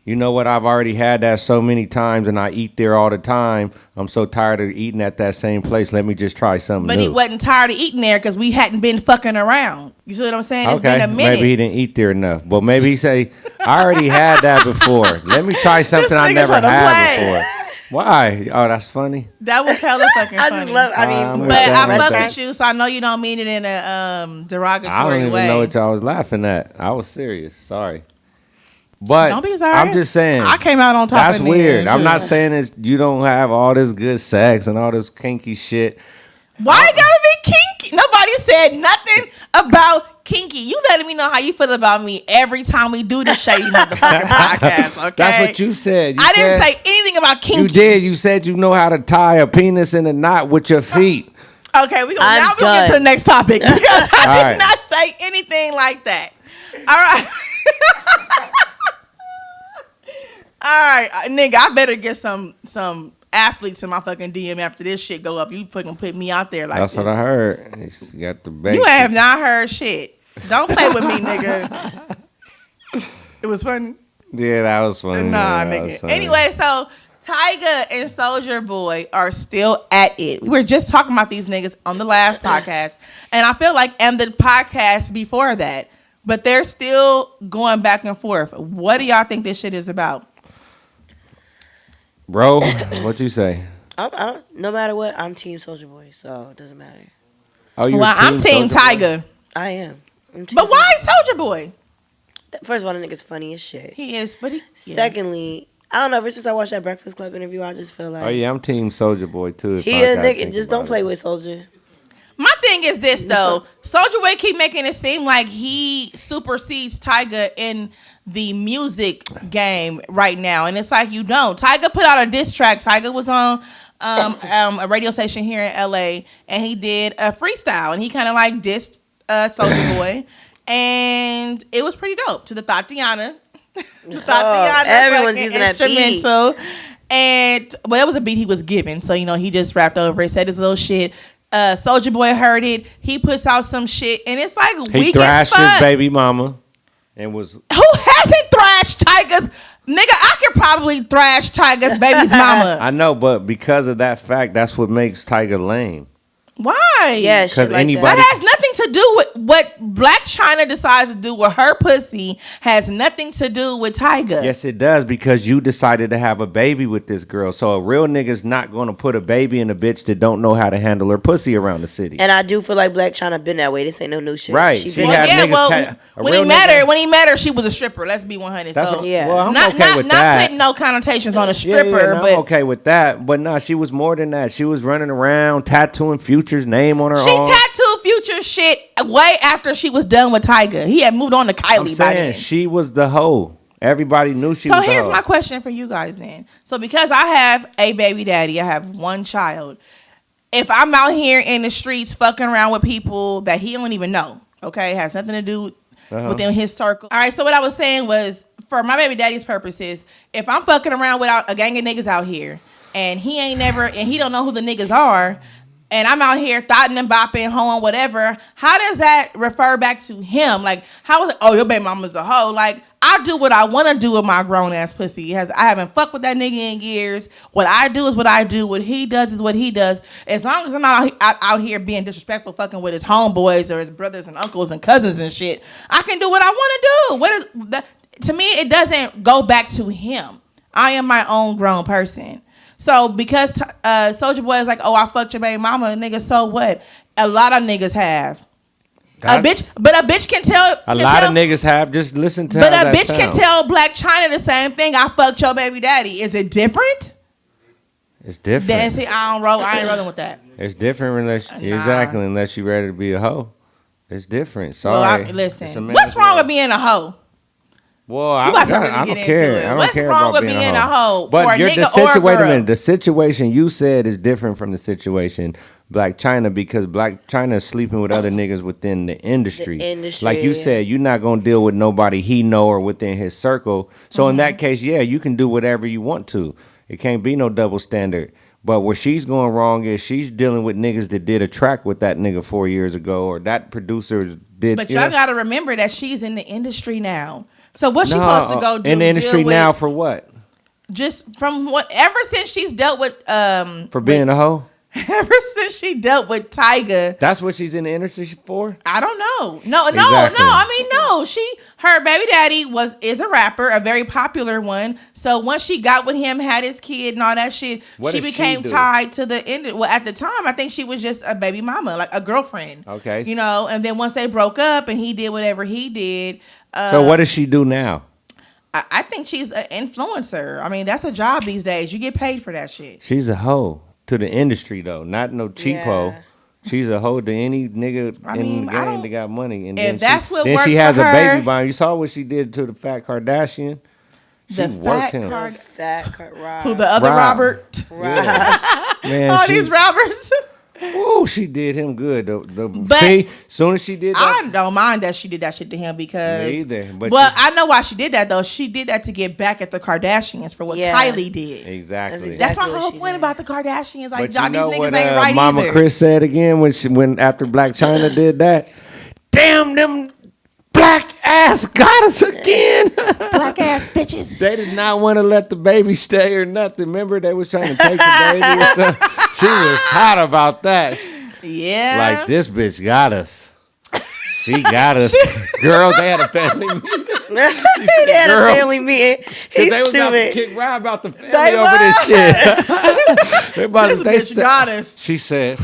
you know what, I've already had that so many times and I eat there all the time. I'm so tired of eating at that same place. Let me just try something new. But he wasn't tired of eating there because we hadn't been fucking around. You see what I'm saying? It's been a minute. Maybe he didn't eat there enough. But maybe he say, I already had that before. Let me try something I never had before. Why? Oh, that's funny. That was hella fucking funny. I just love, but I fuck with you, so I know you don't mean it in a derogatory way. I don't even know what y'all was laughing at. I was serious. Sorry. But don't be sorry. I'm just saying. I came out on top. That's weird. I'm not saying it's, you don't have all this good sex and all this kinky shit. Why it gotta be kinky? Nobody said nothing about kinky. You letting me know how you feel about me every time we do this shady motherfucking podcast, okay? That's what you said. I didn't say anything about kinky. You did. You said you know how to tie a penis in a knot with your feet. Okay, we're gonna get to the next topic, because I did not say anything like that. All right. All right, nigga, I better get some athletes in my fucking DM after this shit go up. You fucking put me out there like That's this. what I heard. You got the basics. You have not heard shit. Don't play with me, nigga. It was funny. Yeah, that was funny. Nah, nigga. Anyway, so Tyga and Soulja Boy are still at it. We were just talking about these niggas on the last podcast, and I feel like, and the podcast before that, but they're still going back and forth. What do y'all think this shit is about? Bro, what you say? No matter what, I'm Team Soulja Boy, so it doesn't matter. Oh, I'm Team Tyga. I am. But why Soulja Boy? First of all, the nigga's funny as shit. He is, but Secondly, I don't know. Ever since I watched that Breakfast Club interview, I just feel like, oh yeah, I'm Team Soulja Boy too. He a nigga. Just don't play with Soulja. My thing is this though, Soulja Boy keep making it seem like he supersedes Tyga in the music game right now, and it's like you don't. Tyga put out a diss track. Tyga was on a radio station here in LA, and he did a freestyle, and he kind of like dissed Soulja Boy, and it was pretty dope. To the Tatiana, everyone's using that beat. And well, that was a beat he was given, so you know he just rapped over it, said his little shit. Soulja Boy heard it. He puts out some shit, and it's like he thrashed his baby mama, and was who hasn't thrashed Tyga's nigga? I could probably thrash Tyga's baby's mama. I know, but because of that fact, that's what makes Tyga lame. Why? Yeah, because like anybody that has nothing to do with what Black China decides to do with her pussy. Has nothing to do with Tyga. Yes, it does, because you decided to have a baby with this girl. So a real nigga's not going to put a baby in a bitch that don't know how to handle her pussy around the city. And I do feel like Black China been that way. This ain't no new shit. Right. When he met her, she was a stripper. Let's be 100. So yeah, well, I'm not okay with that. Not putting no connotations on a stripper, but I'm okay with that. But no, she was more than that. She was running around tattooing Future's name on her arm. She tattooed Future shit way after she was done with Tyga. He had moved on to Kylie by then. She was the hoe. Everybody knew she was the hoe. So here's my question for you guys then. So because I have a baby daddy, I have one child. If I'm out here in the streets fucking around with people that he don't even know, okay, it has nothing to do within his circle. All right, so what I was saying was, for my baby daddy's purposes, if I'm fucking around with a gang of niggas out here, and he don't know who the niggas are, and I'm out here thotting and bopping, hoeing, whatever, how does that refer back to him? Like, how is it, oh, your baby mama's a hoe? Like, I do what I want to do with my grown-ass pussy. I haven't fucked with that nigga in years. What I do is what I do. What he does is what he does. As long as I'm not out here being disrespectful, fucking with his homeboys or his brothers and uncles and cousins and shit, I can do what I want to do. What is that? To me, it doesn't go back to him. I am my own grown person. So because Soulja Boy is like, oh, I fucked your baby mama, nigga, so what? A lot of niggas have. A bitch can tell. A lot of niggas have. Just listen to. But a bitch can tell Black China the same thing. I fucked your baby daddy. Is it different? It's different. Then see, I ain't rolling with that. It's different unless you ready to be a hoe. It's different. Sorry. Well, listen. What's wrong with being a hoe? Well, You about to really get into it. What's wrong with being a hoe for a nigga or a girl? Wait a minute. The situation you said is different from the situation Black China, because Black China is sleeping with other niggas within the industry. Like you said, you're not gonna deal with nobody he know or within his circle. So in that case, yeah, you can do whatever you want to. It can't be no double standard. But where she's going wrong is she's dealing with niggas that did a track with that nigga 4 years ago, or that producer did. But y'all gotta remember that she's in the industry now. So what's she supposed to go do? In the industry now for what? Just from ever since she's dealt with for being a hoe. Ever since she dealt with Tyga. That's what she's in the industry for? I don't know. No. I mean, no. Her baby daddy is a rapper, a very popular one. So once she got with him, had his kid and all that shit, she became tied to the end. Well, at the time, I think she was just a baby mama, like a girlfriend. Okay. You know, and then once they broke up and he did whatever he did. So what does she do now? I think she's an influencer. I mean, that's a job these days. You get paid for that shit. She's a hoe. To the industry though, not no cheap hoe. She's a hoe to any nigga in the game that got money. And then that's what works for her. Then she has a baby by him. You saw what she did to the fat Kardashian. She worked him. Who the other Robert? Yeah. Man, all these robbers. Ooh, she did him good. See, soon as she did that, I don't mind that she did that shit to him because. Me either. But I know why she did that though. She did that to get back at the Kardashians for what Kylie did. Exactly. That's my whole point about the Kardashians. Like, y'all, these niggas ain't right Mama either. Chris said again when after Black China did that, damn them black ass got us again. Black ass bitches. They did not want to let the baby stay or nothing. Remember they was trying to take the baby or something. She was hot about that. Yeah. Like, this bitch got us. She got us. Girl, they had a family meeting. They had a family meeting. He's they was stupid. about to kick Ryan about the family over this shit. This bitch got us. She said,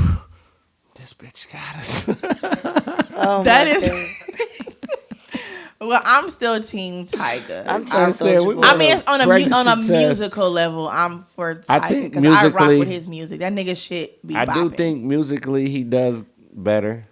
this bitch got us. Oh, that is... Well, I'm still Team Tyga. I mean, on a musical level, I'm for Tyga because I rock with his music. That nigga shit be bopping. I do think musically he does better.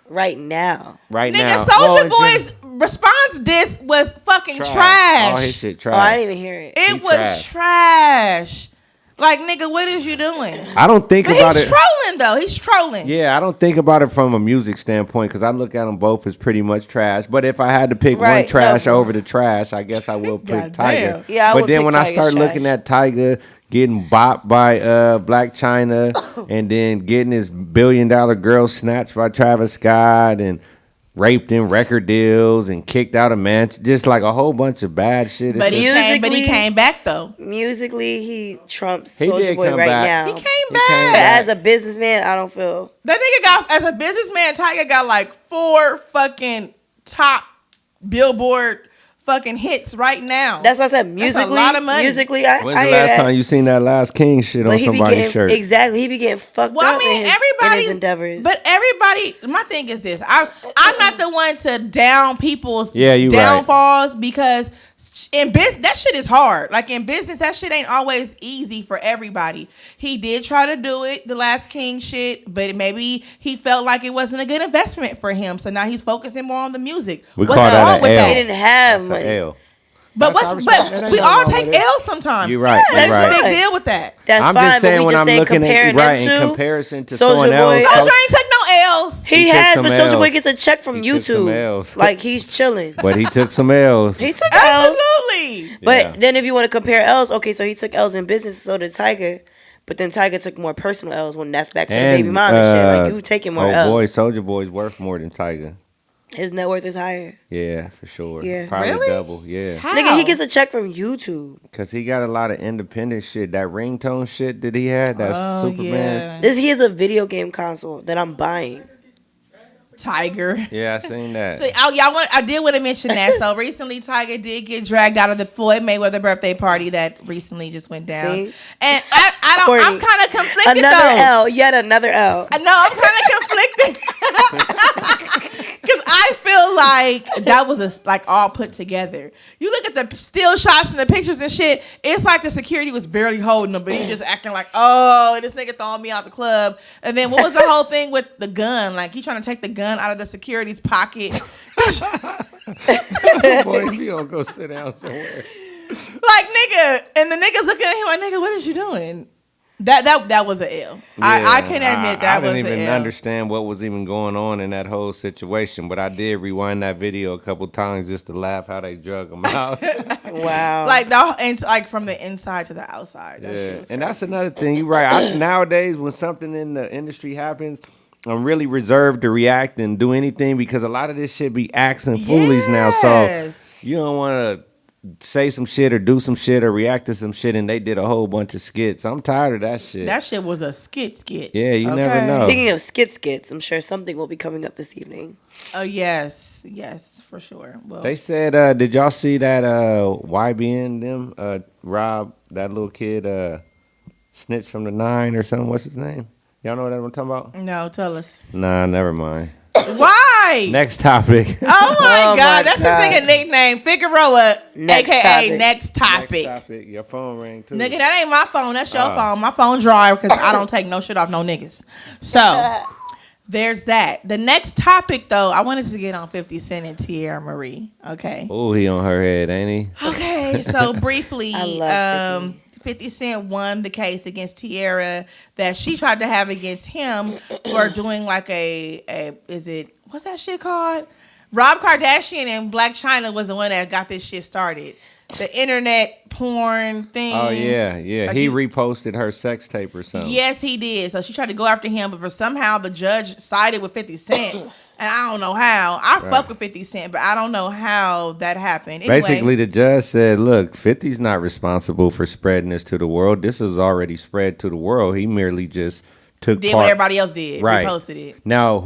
Right now. Nigga, Soulja Boy's response disc was fucking trash. All his shit trash. Oh, I didn't even hear it. It was trash. Like, nigga, what is you doing? I don't think about it. He's trolling, though. He's trolling. Yeah, I don't think about it from a music standpoint because I look at them both as pretty much trash. But if I had to pick one trash over the trash, I guess I will pick Tyga. Yeah, but then when I start looking at Tyga getting bopped by Black China and then getting his $1 billion girl snatched by Travis Scott and raped in record deals and kicked out of mansion, just like a whole bunch of bad shit. But he came back though. Musically, he trumps Soulja Boy right now. He came back. As a businessman, I don't feel that nigga got. As a businessman, Tyga got like 4 fucking top Billboard fucking hits right now. That's what I said. Musically, that's a lot of money. Musically, when's the last time you seen that Last King shit on somebody's shirt? Exactly, he be getting fucked up in his endeavors. But everybody, my thing is this: I'm not the one to down people's downfalls because in business that shit is hard. Like in business, that shit ain't always easy for everybody. He did try to do it, the Last King shit, but maybe he felt like it wasn't a good investment for him. So now he's focusing more on the music. What's wrong with that? He didn't have money. But we all take L's sometimes. You're right. That's a big deal with that. That's I'm fine, just saying but we when I'm looking at in comparison to someone else. Soulja ain't took no L's. He has, but Soulja Boy gets a check from YouTube. Like he's chilling. But he took some L's. He took L's. Absolutely. But then if you want to compare L's, okay, so he took L's in business, so did Tyga. But then Tyga took more personal L's when that's back to the baby mom and shit. Like you taking more L's. Oh boy, Soulja Boy's worth more than Tyga. His net worth is higher. Yeah, for sure. Yeah. Probably really? double. Yeah. How? Nigga, he gets a check from YouTube. Because he got a lot of independent shit. That ringtone shit that he had, that Superman. Yeah. He has a video game console that I'm buying. Tyga. Yeah, I seen that. So, I did want to mention that. So recently, Tyga did get dragged out of the Floyd Mayweather birthday party that recently just went down. See? And I'm kind of conflicted another L, yet another L. No, I'm kind of conflicted. Because I feel like that was like all put together. You look at the still shots and the pictures and shit, it's like the security was barely holding him, but he just acting like, oh, this nigga throwing me out the club. And then what was the whole thing with the gun? Like he trying to take the gun out of the security's pocket. Boy, if you don't go sit down somewhere. Like, nigga, and the niggas looking at him like, nigga, what is you doing? That was an L. I can admit that was an L. I didn't even understand what was even going on in that whole situation, but I did rewind that video a couple times just to laugh how they drug him out. Wow. Like from the inside to the outside. That shit was And crazy. that's another thing. You're right. Nowadays, when something in the industry happens, I'm really reserved to react and do anything because a lot of this shit be acts and foolies now. So you don't want to say some shit or do some shit or react to some shit, and they did a whole bunch of skits. I'm tired of that shit. That shit was a skit. Yeah, you never know. Speaking of skits, I'm sure something will be coming up this evening. Oh, yes, for sure. Well, They said, did y'all see that YBN them Rob, that little kid snitch from the 9 or something? What's his name? Y'all know what I'm talking about? no, tell us. Nah, never mind. Why? Next topic. Oh my God, that's his nigga nickname, Figueroa, aka Next Topic. Next topic. Your phone rang too. Nigga, that ain't my phone. That's your phone. My phone dry because I don't take no shit off no niggas. So there's that. The next topic, though, I wanted to get on 50 Cent and Tierra Marie. Okay. Oh, he on her head, ain't he? Okay. So briefly, I love 50 Cent won the case against Tierra that she tried to have against him for doing like what's that shit called? Rob Kardashian and Black China was the one that got this shit started. The internet porn thing. Oh, yeah. Like He reposted her sex tape or something. Yes, he did. So she tried to go after him, but somehow the judge sided with 50 Cent. And I don't know how. I fuck with 50 Cent, but I don't know how that happened. Anyway, Basically, the judge said, look, 50's not responsible for spreading this to the world. This is already spread to the world. He merely just took did part. what everybody else did. Right. Reposted it. Now,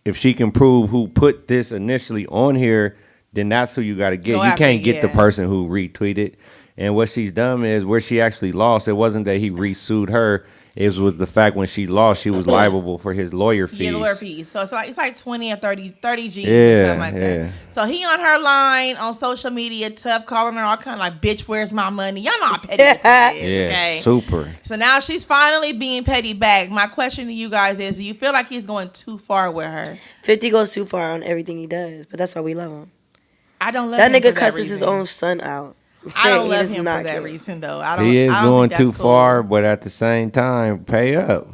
if she can prove who put this initially on here, then that's who you got to get. You can't get the person who retweeted. And what she's done is where she actually lost, it wasn't that he re-sued her. It was the fact when she lost, she was liable for his lawyer fees. Yeah, lawyer fees. So it's like 20 or 30 G's or something like that. So he on her line on social media, tough, calling her all kind of like, bitch, where's my money? Y'all know how petty this is, okay? Super. So now she's finally being petty back. My question to you guys is, do you feel like he's going too far with her? 50 goes too far on everything he does, but that's why we love him. I don't love that him nigga for that cusses reason. his own son out. I don't love does him not for that care. reason, though. He is going too cool. far, but at the same time, pay up.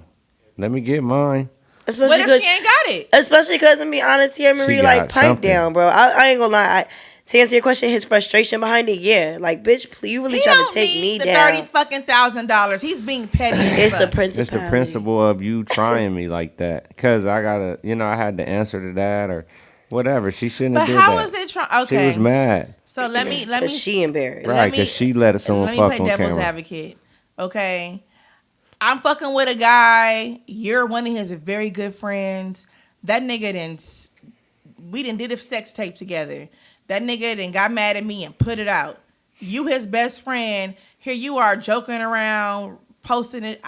Let me get mine. Especially what if she ain't got it? Especially because, to be honest, Tierra Marie, like, pipe something. down, bro. I ain't gonna lie. To answer your question, his frustration behind it, yeah. Like, bitch, please, you really trying to take me down. $30 fucking $1,000. He's being petty. It's the principle. It's the principle of you trying me like that. Because I gotta, I had to answer to that or whatever. She shouldn't have did that. But how was it trying? Okay. She was mad. So let me. She embarrassed. Right, because she let someone fuck on camera. Let me play devil's advocate. Okay. I'm fucking with a guy. You're one of his very good friends. That nigga we did a sex tape together. That nigga then got mad at me and put it out. You his best friend. Here you are joking around, posting it.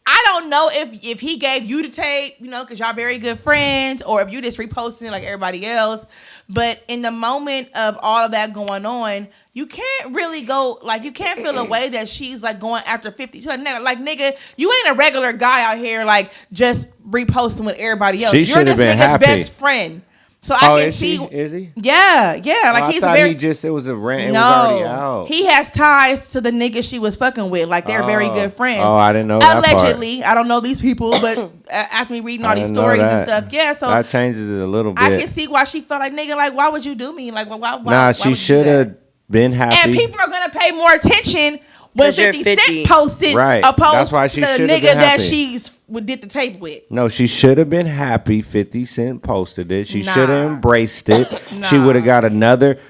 I don't know if he gave you the tape, because y'all very good friends, or if you just reposting it like everybody else. But in the moment of all of that going on, you can't really go, like, you can't feel a way that she's, like, going after 50. Like, nigga, you ain't a regular guy out here, like, just reposting with everybody else. You're this nigga's best friend. So I can see. Is he? Yeah. Like, he's thought it was a rant. It was already out. He has ties to the nigga she was fucking with. Like, they're very good friends. Oh, I didn't know that Allegedly. I don't know these people, but after me reading all these stories and stuff, yeah. So that changes it a little bit. I can see why she felt like, nigga, like, why would you do me? Like, why? Nah, she should have been happy. And people are gonna pay more attention when 50 Cent posted, right. opposed That's why she to the should have nigga been that happy. did the tape with. No, she should have been happy 50 Cent posted it. She should have embraced it. She would have got another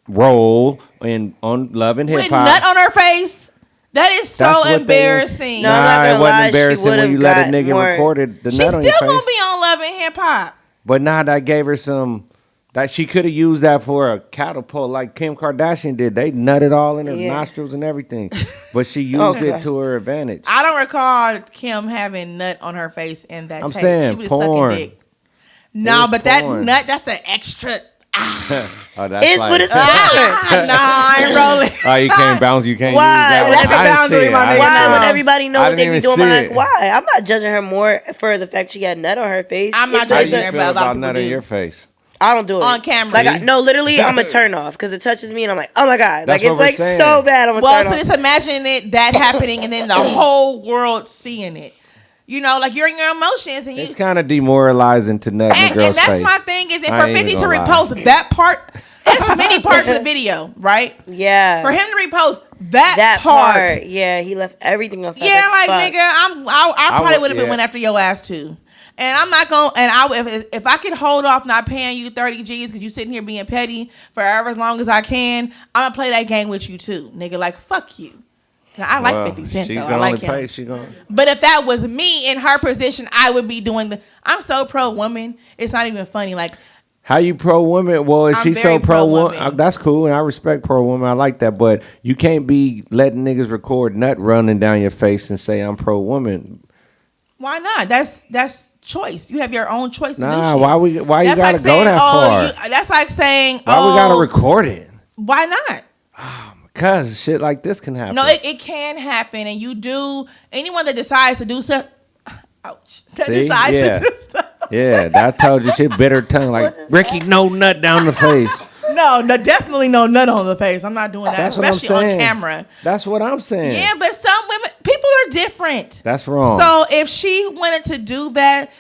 role on Love and Hip Hop. With nut on her face. That is so embarrassing. No, I'm not gonna it wasn't lie, embarrassing when you let a nigga recorded the nut on your face. She's still gonna be on Love and Hip Hop. But now that gave her some. That she could have used that for a catapult like Kim Kardashian did. They nutted all in her nostrils and everything. But she used it to her advantage. I don't recall Kim having nut on her face in that tape. Saying, she was porn. sucking dick. No, but porn. That nut, that's an extra. It's what it's for. Nah, I ain't rolling. Oh, you can't bounce. You can't use that. That's a boundary, my nigga. Why would everybody know what they be doing behind? It. Why? I'm not judging her more for the fact she got nut on her face. I'm not judging her about nut on your face. I don't do it on camera. Like, no, literally, I'm a turn off because it touches me and I'm like, oh my God. That's like, what it's we're like saying. so bad. I'm a Well, turn so off. just imagine that happening and then the whole world seeing it. You know, like you're in your emotions and you. It's kind of demoralizing to nut in a girl's And that's face. my thing is, and I for ain't 50 to even gonna repost that part, there's many parts of the video, right? Yeah. For him to repost that part. Yeah, he left everything else out. Yeah, That's like, fucked. nigga, I probably would- would have been yeah. went after your ass too. And I'm not going, if I could hold off not paying you 30 G's because you sitting here being petty for however as long as I can, I'm going to play that game with you too, nigga. Like, fuck you. Now, I like 50 Cent she's though. I gonna like only him. pay. She gonna. But if that was me in her position, I would be doing I'm so pro woman. It's not even funny. Like, How you pro woman? Well, if I'm she's very so pro pro-woman. woman, that's cool, and I respect pro woman. I like that, but you can't be letting niggas record nut running down your face and say I'm pro woman. why not? That's choice. You have your own choice to do Nah, shit. why you That's gotta like go saying, that far? That's like saying, Why we gotta record it? Why not? Because shit like this can happen. No, it can happen, and you do. Anyone that decides to do stuff, ouch, that See? decides Yeah. to do stuff. Yeah, that told you shit. Bitter tongue, like Ricky, no nut down the face. No, definitely no nut on the face. I'm not doing that, That's what I'm especially on saying. camera. That's what I'm saying. Yeah, but some women, people are different. That's wrong. So if she wanted to do that,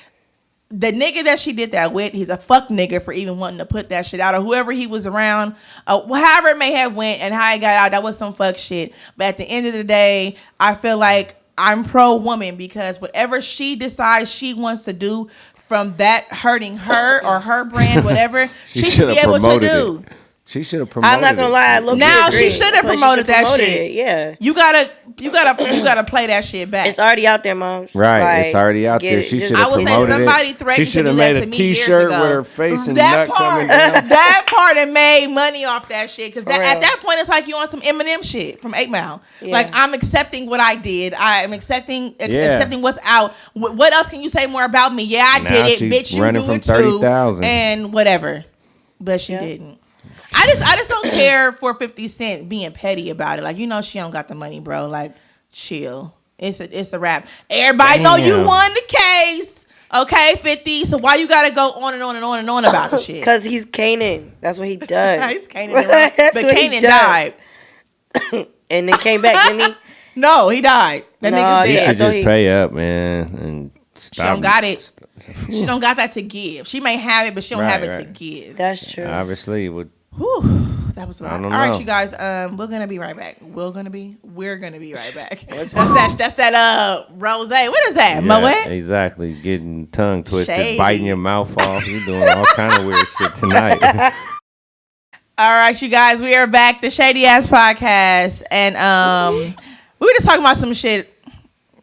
the nigga that she did that with, he's a fuck nigga for even wanting to put that shit out, or whoever he was around, however it may have went and how it got out, that was some fuck shit. But at the end of the day, I feel like I'm pro woman because whatever she decides she wants to do from that hurting her or her brand, whatever, she should be should've able to promoted do. it. She should have promoted I'm not gonna it. lie. Look, Now agree, she should have but she promoted that promoted shit. it, yeah, You gotta play that shit back. it's already out there, mom. Right, Like, it's already out get there. it. She Just- should I have would say promoted somebody it. threatened She to should have do that made to a me years T-shirt ago. with her face and that nut part, coming down. that part, and made money off that shit. Because For at real. that point, it's like you on some Eminem shit from 8 Mile. Yeah. Like, I'm accepting what I did. I am accepting Yeah. accepting what's out. What else can you say more about me? Yeah, I Now did it, she's bitch. You running do from it too, 30,000. and whatever. But she Yeah. didn't. I just don't care for 50 Cent being petty about it. Like, you know, she don't got the money, bro. Like, chill. It's a wrap. Everybody know you Damn. won the case. Okay, 50. So why you gotta go on and on and on and on about the shit? Cause he's Kanan. That's what he does. He's Kanan, right? That's But what he Kanan does. died. And then came back, didn't he? No, he died. That No, nigga's She yeah, dead. should thought just he- pay up, man, and She stop. don't got it. She don't got that to give. She may have it, but she don't have it to Right. give. That's true. Obviously, it would. Whew, that was a lot. I All don't right, know. you guys. We're gonna be right back. We're gonna be right back. That's that rose. What is that? Yeah, Moet? exactly. Getting tongue twisted, Shady. biting your mouth off. You doing all kind of weird shit tonight. All right, you guys. We are back. The Shady Ass Podcast, and we were just talking about some shit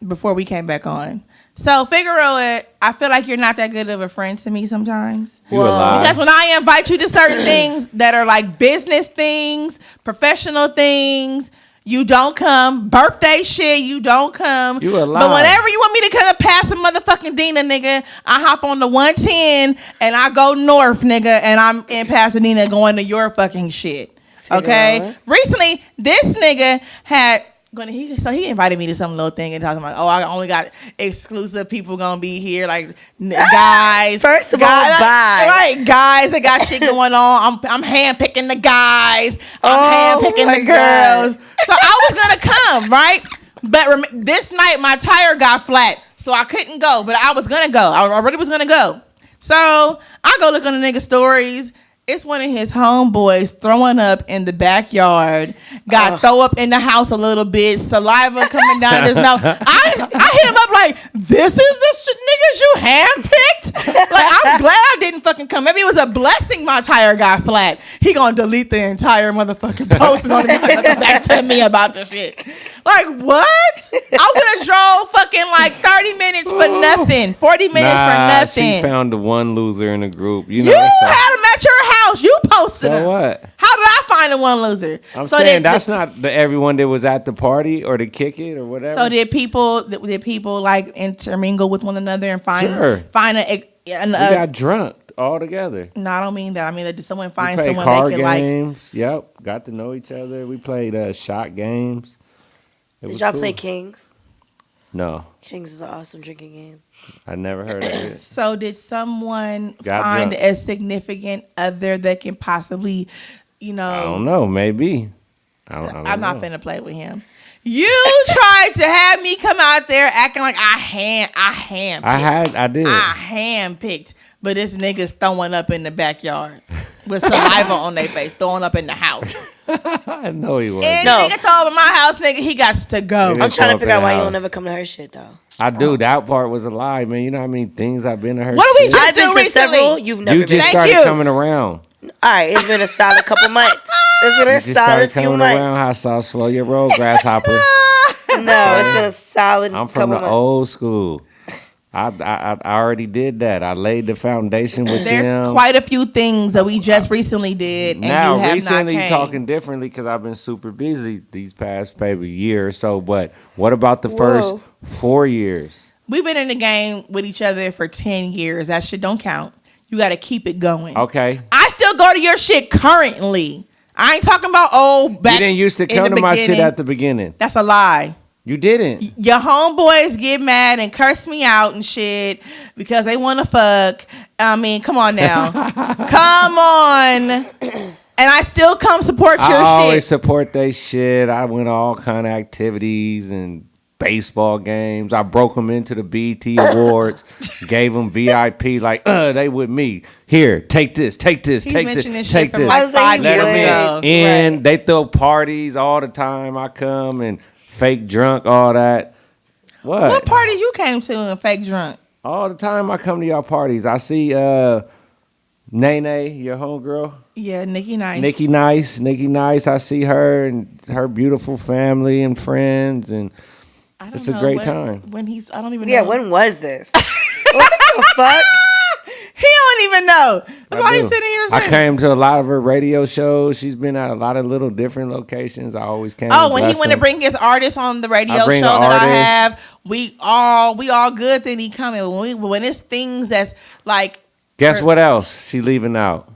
before we came back on. So, Figueroa, I feel like you're not that good of a friend to me sometimes. You a lie. Because when I invite you to certain things that are like business things, professional things, you don't come. Birthday shit, you don't come. You a lie. But whenever you want me to come to pass a motherfucking Dina, nigga, I hop on the 110 and I go north, nigga, and I'm in Pasadena going to your fucking shit. Okay? Figueroa. Recently, this nigga had... He invited me to some little thing and talking about, I only got exclusive people gonna be here, like guys. First of all, bye. Right, guys that got shit going on. I'm handpicking the guys. I'm Oh handpicking my the girls. God. So I was gonna come, right? But this night my tire got flat, so I couldn't go. But I was gonna go. I already was gonna go. So I go look on the nigga stories. It's one of his homeboys throwing up in the backyard. Got throw up in the house a little bit. Saliva coming down his mouth. I hit him up like, this is the niggas you handpicked? Like, I'm glad I didn't fucking come. Maybe it was a blessing my tire got flat. He gonna delete the entire motherfucking post and only come back to me about the shit. Like, what? I would have drove fucking like 30 minutes for nothing. 40 minutes for nothing. She found the one loser in the group. You know. You that's had him at your house. You posted So him. what? How did I find the one loser? I'm So saying did- that's not the everyone that was at the party or to kick it or whatever. So did people like intermingle with one another and find Sure. we we got drunk all together. No, I don't mean that. I mean, did someone We find played someone card they could like? games. Yep, got to know each other. We played shot games. It Did was y'all cool. play Kings? No, Kings is an awesome drinking game. I never heard of it. So did someone Got find drunk. a significant other that can possibly, I don't know. Maybe. I don't I'm not know. finna play with him. You tried to have me come out there acting like I did. handpicked, but this nigga's throwing up in the backyard with saliva on their face, throwing up in the house. I know he was. And No. nigga throw up in my house, nigga, he got to go. Nigga. I'm trying throw to up figure in out why the you don't house. never come to her shit though. I do. That part was a lie, man. You know how many things I've been to her. What do we shit? just I've been do to recently? several. You've never You been. just Thank started you. coming around. All right, it's been a solid couple months. It's been a You just solid started few coming months. around. Hot sauce, slow your roll, grasshopper. No, it's been a solid I'm from couple the months. old school. I already did that. I laid the foundation with There's them. quite a few things that we just recently did, and Now, you have recently, not came. talking differently because I've been super busy these past maybe year or so. But what about the first 4 years? We've been in the game with each other for 10 years. That shit don't count. You got to keep it going. Okay. I still go to your shit currently. I ain't talking about back You didn't used to in come the to my shit beginning. at the beginning. That's a lie. You didn't. Your homeboys get mad and curse me out and shit because they want to fuck. I mean, come on now. Come on. And I still come support your I always shit. support they shit. I went to all kind of activities and baseball games. I broke them into the BET Awards, gave them VIP like, they with me. Here, take this, take this, He's take this, mentioning shit take from this. like I was like, 5 Let years them ago. in. Right. They throw parties all the time. I come and fake drunk, all that. What parties you came to and fake drunk? All the time I come to y'all parties. I see Nene, your homegirl. Yeah, Nikki Nice. Nikki Nice. I see her and her beautiful family and friends, and I don't it's a know great when- time. When he's, I don't even Yeah, know. when was this? What the fuck? He don't even know. That's why I he's do. sitting here I saying. came to a lot of her radio shows. She's been at a lot of little different locations. I always came. Oh, and when he blessed went to them. bring his artist on the radio I show bring that an I artist. have, we all good. Then he coming. When it's things that's like, Guess what else she leaving out?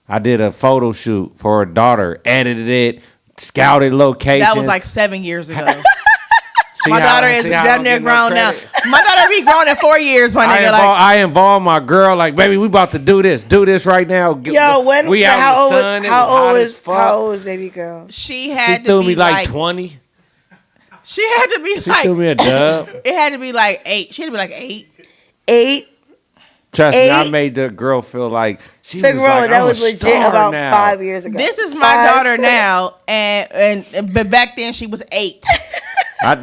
I did a photo shoot for her daughter, edited it, scouted locations. that was like 7 years ago. See My how- daughter is see how I damn don't near get no grown now. credit? My daughter be grown in 4 years. My nigga, I involved my girl like, baby, we about to do this right now. Yo, when we out how in old the sun, was it was hot as fuck. how old was baby girl? she had She to threw be me like like 20. she had to be She like threw me a dub. it had to be like 8. She had to be like 8. 8. Trust me, I 8? made the girl feel like she Figure was like, that I'm was a legit star about now. 5 years ago. This is my 5. daughter now, and but back then she was 8.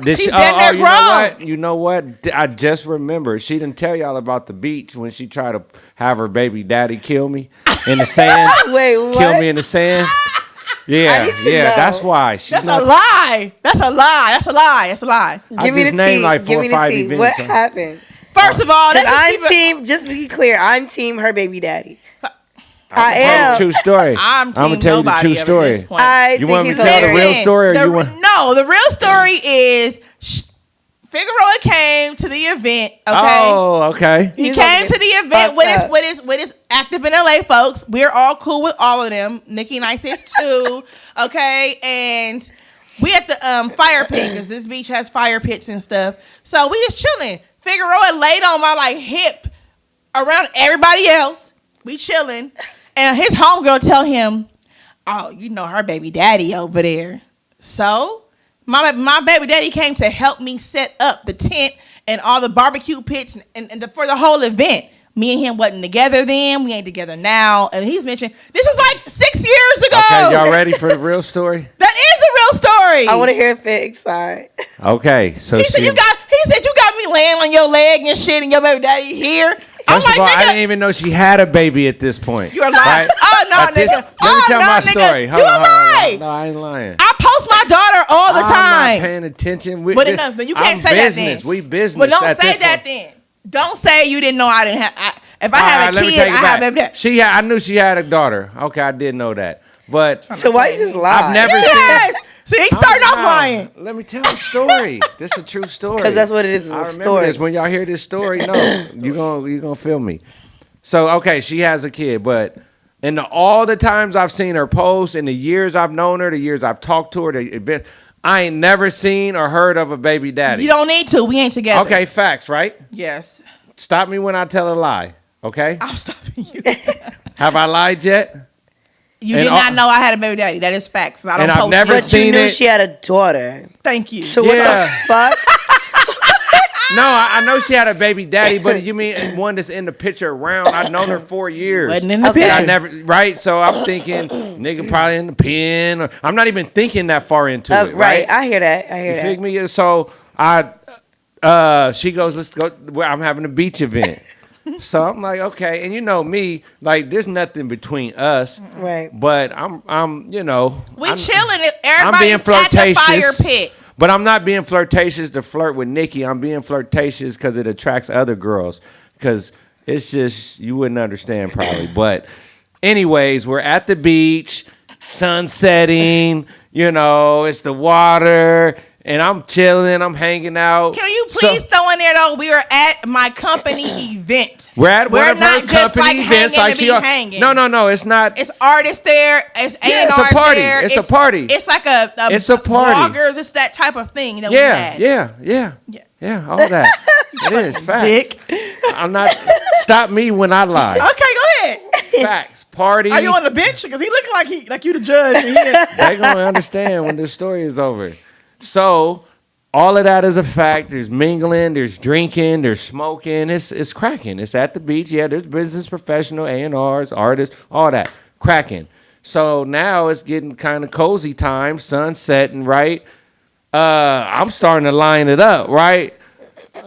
She's damn near grown. You know what? I just remembered. She didn't tell y'all about the beach when she tried to have her baby daddy kill me in the sand. Wait, what? Kill me in the sand. Yeah, need to yeah. know. That's why. She's That's not. a lie. That's a lie. That's a lie. That's a lie. I Give me the just named tea. like 4 Give or me the 5 tea. events. What huh? happened? First of all, 'Cause let's just I'm keep it- team. Just to be clear, I'm team her baby daddy. I Tell the am. true story. I'm gonna team tell you the nobody true at this story. point. I You think want me he's to tell the hilarious. real story, or The- you want? No, the real story is Figueroa came to the event. Okay. Oh, okay. He He's came gonna to the get event with fucked his active in LA folks. We're all cool with all of them. Nikki Nice is too. Okay, and we at the fire pit because this beach has fire pits and stuff. So we just chilling. Figueroa laid on my like hip around everybody else. We chilling, and his homegirl tell him, "Oh, you know her baby daddy over there." So my baby daddy came to help me set up the tent and all the barbecue pits and for the whole event. Me and him wasn't together then. We ain't together now. And he's mentioned this was like 6 years ago. Okay, y'all ready for the real story? That is the real story. I want to hear Fig's side. Okay, so He said you got me laying on your leg and shit, and your baby daddy here. I'm First like, of all, I nigga, didn't even know she had a baby at this point. you're lying. Right? Oh no, At this- nigga. Let me Oh tell no, my nigga. story. You Hold on, hold on, lie. hold on. No, I ain't lying. I post my daughter all the I'm time. not paying attention. But enough, but you can't I'm say that business. then. We business. But don't at say this that point. then. Don't say you didn't know I didn't have. If I All have right, a let me kid, take it I have back. baby. I knew she had a daughter. Okay, I did know that. But So why you just lie? I've never Yes. See, he's starting off Now, lying. Let me tell the story. This is a true story. Because that's what it is. It's I a remember story. this. When y'all hear this story, no, you gonna feel me. So okay, she has a kid, but all the times I've seen her post, in the years I've known her, the years I've talked to her, I ain't never seen or heard of a baby daddy. You don't need to. We ain't together. Okay, facts, right? Yes. Stop me when I tell a lie, okay? I'm stopping you. Have I lied yet? You did not know I had a baby daddy. That is facts. I don't And I've post never it. But you seen knew it. she had a daughter. Thank you. So what the fuck? No, I know she had a baby daddy, but you mean one that's in the picture around? I've known her 4 years. Wasn't in the Okay. picture. I never, right? So I'm thinking, nigga probably in the pen. Or, I'm not even thinking that far into it, right? I hear that. I hear You that. feel me? So she goes, let's go. Well, I'm having a beach event. So I'm like, okay. And you know me, like, there's nothing between us. Right. But I'm you know. We chilling. I'm being Everybody's at the fire flirtatious. pit. But I'm not being flirtatious to flirt with Nikki. I'm being flirtatious because it attracts other girls. Because it's just, you wouldn't understand probably. But anyways, we're at the beach, sun setting, you know, it's the water. And I'm chilling, I'm hanging out. Can you please throw in there though? We are at my company event. We're at one of her not just company like events. hanging Like to be hanging. No, it's not. It's artists there. It's A&Rs it's a party. there. It's a party. It's like It's a party. bloggers. It's that type of thing that we had. Yeah, all that. It is facts. Dick. I'm not. Stop me when I lie. Okay, go ahead. Facts. Party. Are you on the bench? Because he looking like you the judge. They gonna understand when this story is over. So all of that is a fact. There's mingling, there's drinking, there's smoking. It's cracking. It's at the beach. Yeah, there's business professional, A&Rs, artists, all that cracking. So now it's getting kind of cozy time, sun setting, right? I'm starting to line it up, right?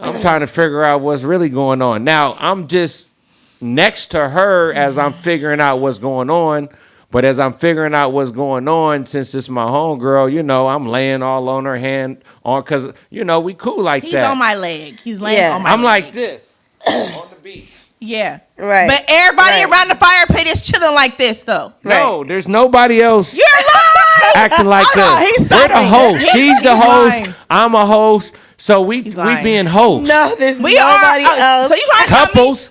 I'm trying to figure out what's really going on. Now I'm just next to her as I'm figuring out what's going on. But as I'm figuring out what's going on, since it's my homegirl, you know, I'm laying all on her hand on because, you know, we cool like He's that. on my leg. He's laying on my I'm leg. like this on the beach. Yeah. Right. But everybody around the fire pit is chilling like this, though. No, there's nobody else You're lying. acting like Oh, no, this. he's We're the stopping. host. She's the He's host. lying. I'm a host. So we lying. being hosts. No, there's We nobody are. else. So you trying to Couples.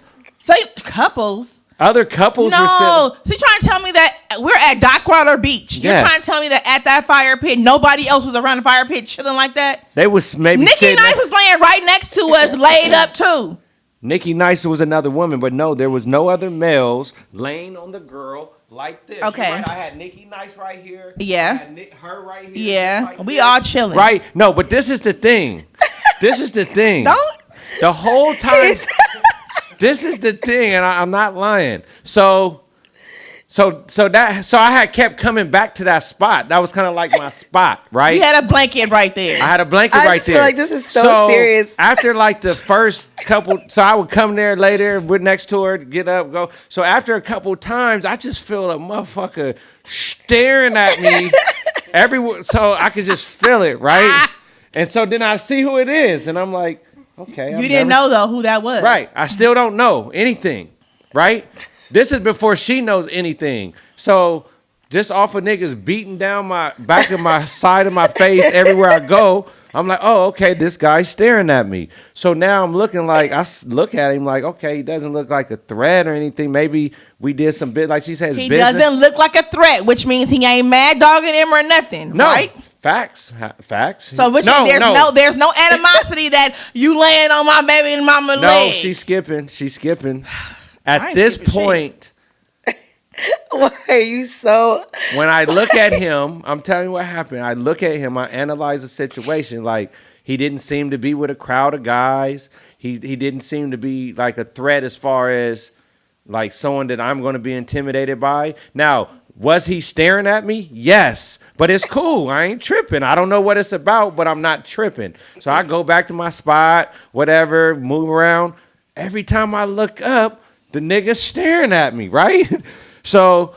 couples? Other couples were No. So you trying to tell me that we're at Dockwater Beach? You're Yes. trying to tell me that at that fire pit, nobody else was around the fire pit chilling like that? They was maybe Nikki sitting Knight was laying right next to us, laid up too. Nikki Nice was another woman, but no, there was no other males laying on the girl like this. Okay. Right? I had Nikki Nice right here. Yeah. I had her right here. Yeah. like We this. all chilling. Right? No, but this is the thing. This is the thing. Don't. The whole time. This is the thing, and I'm not lying. So I had kept coming back to that spot. That was kind of like my spot, right? We had a blanket right there. I had a blanket I right just feel there. like this is so serious. After like the first couple, so I would come there later, with next to her, get up, go. So after a couple times, I just feel a motherfucker staring at me everywhere. So I could just feel it, right? And so then I see who it is, and I'm like, okay. You didn't know though who that was. Right. I still don't know anything, right? This is before she knows anything. So just off of niggas beating down my back of my side of my face everywhere I go, I'm like, oh, okay, this guy's staring at me. So now I'm looking like, look at him like, okay, he doesn't look like a threat or anything. Maybe we did some bit, like she says, He business. doesn't look like a threat, which means he ain't mad dogging him or nothing. No. Right? Facts. So which there's no animosity that you laying on my baby mama No, leg. she's skipping. I At ain't this skipping point, Why are you so? when I look at him, I'm telling you what happened. I look at him, I analyze the situation. Like, he didn't seem to be with a crowd of guys. He didn't seem to be like a threat as far as like someone that I'm going to be intimidated by. Now, was he staring at me? Yes. But it's cool. I ain't tripping. I don't know what it's about, but I'm not tripping. So I go back to my spot, whatever, move around. Every time I look up, the nigga's staring at me, right? So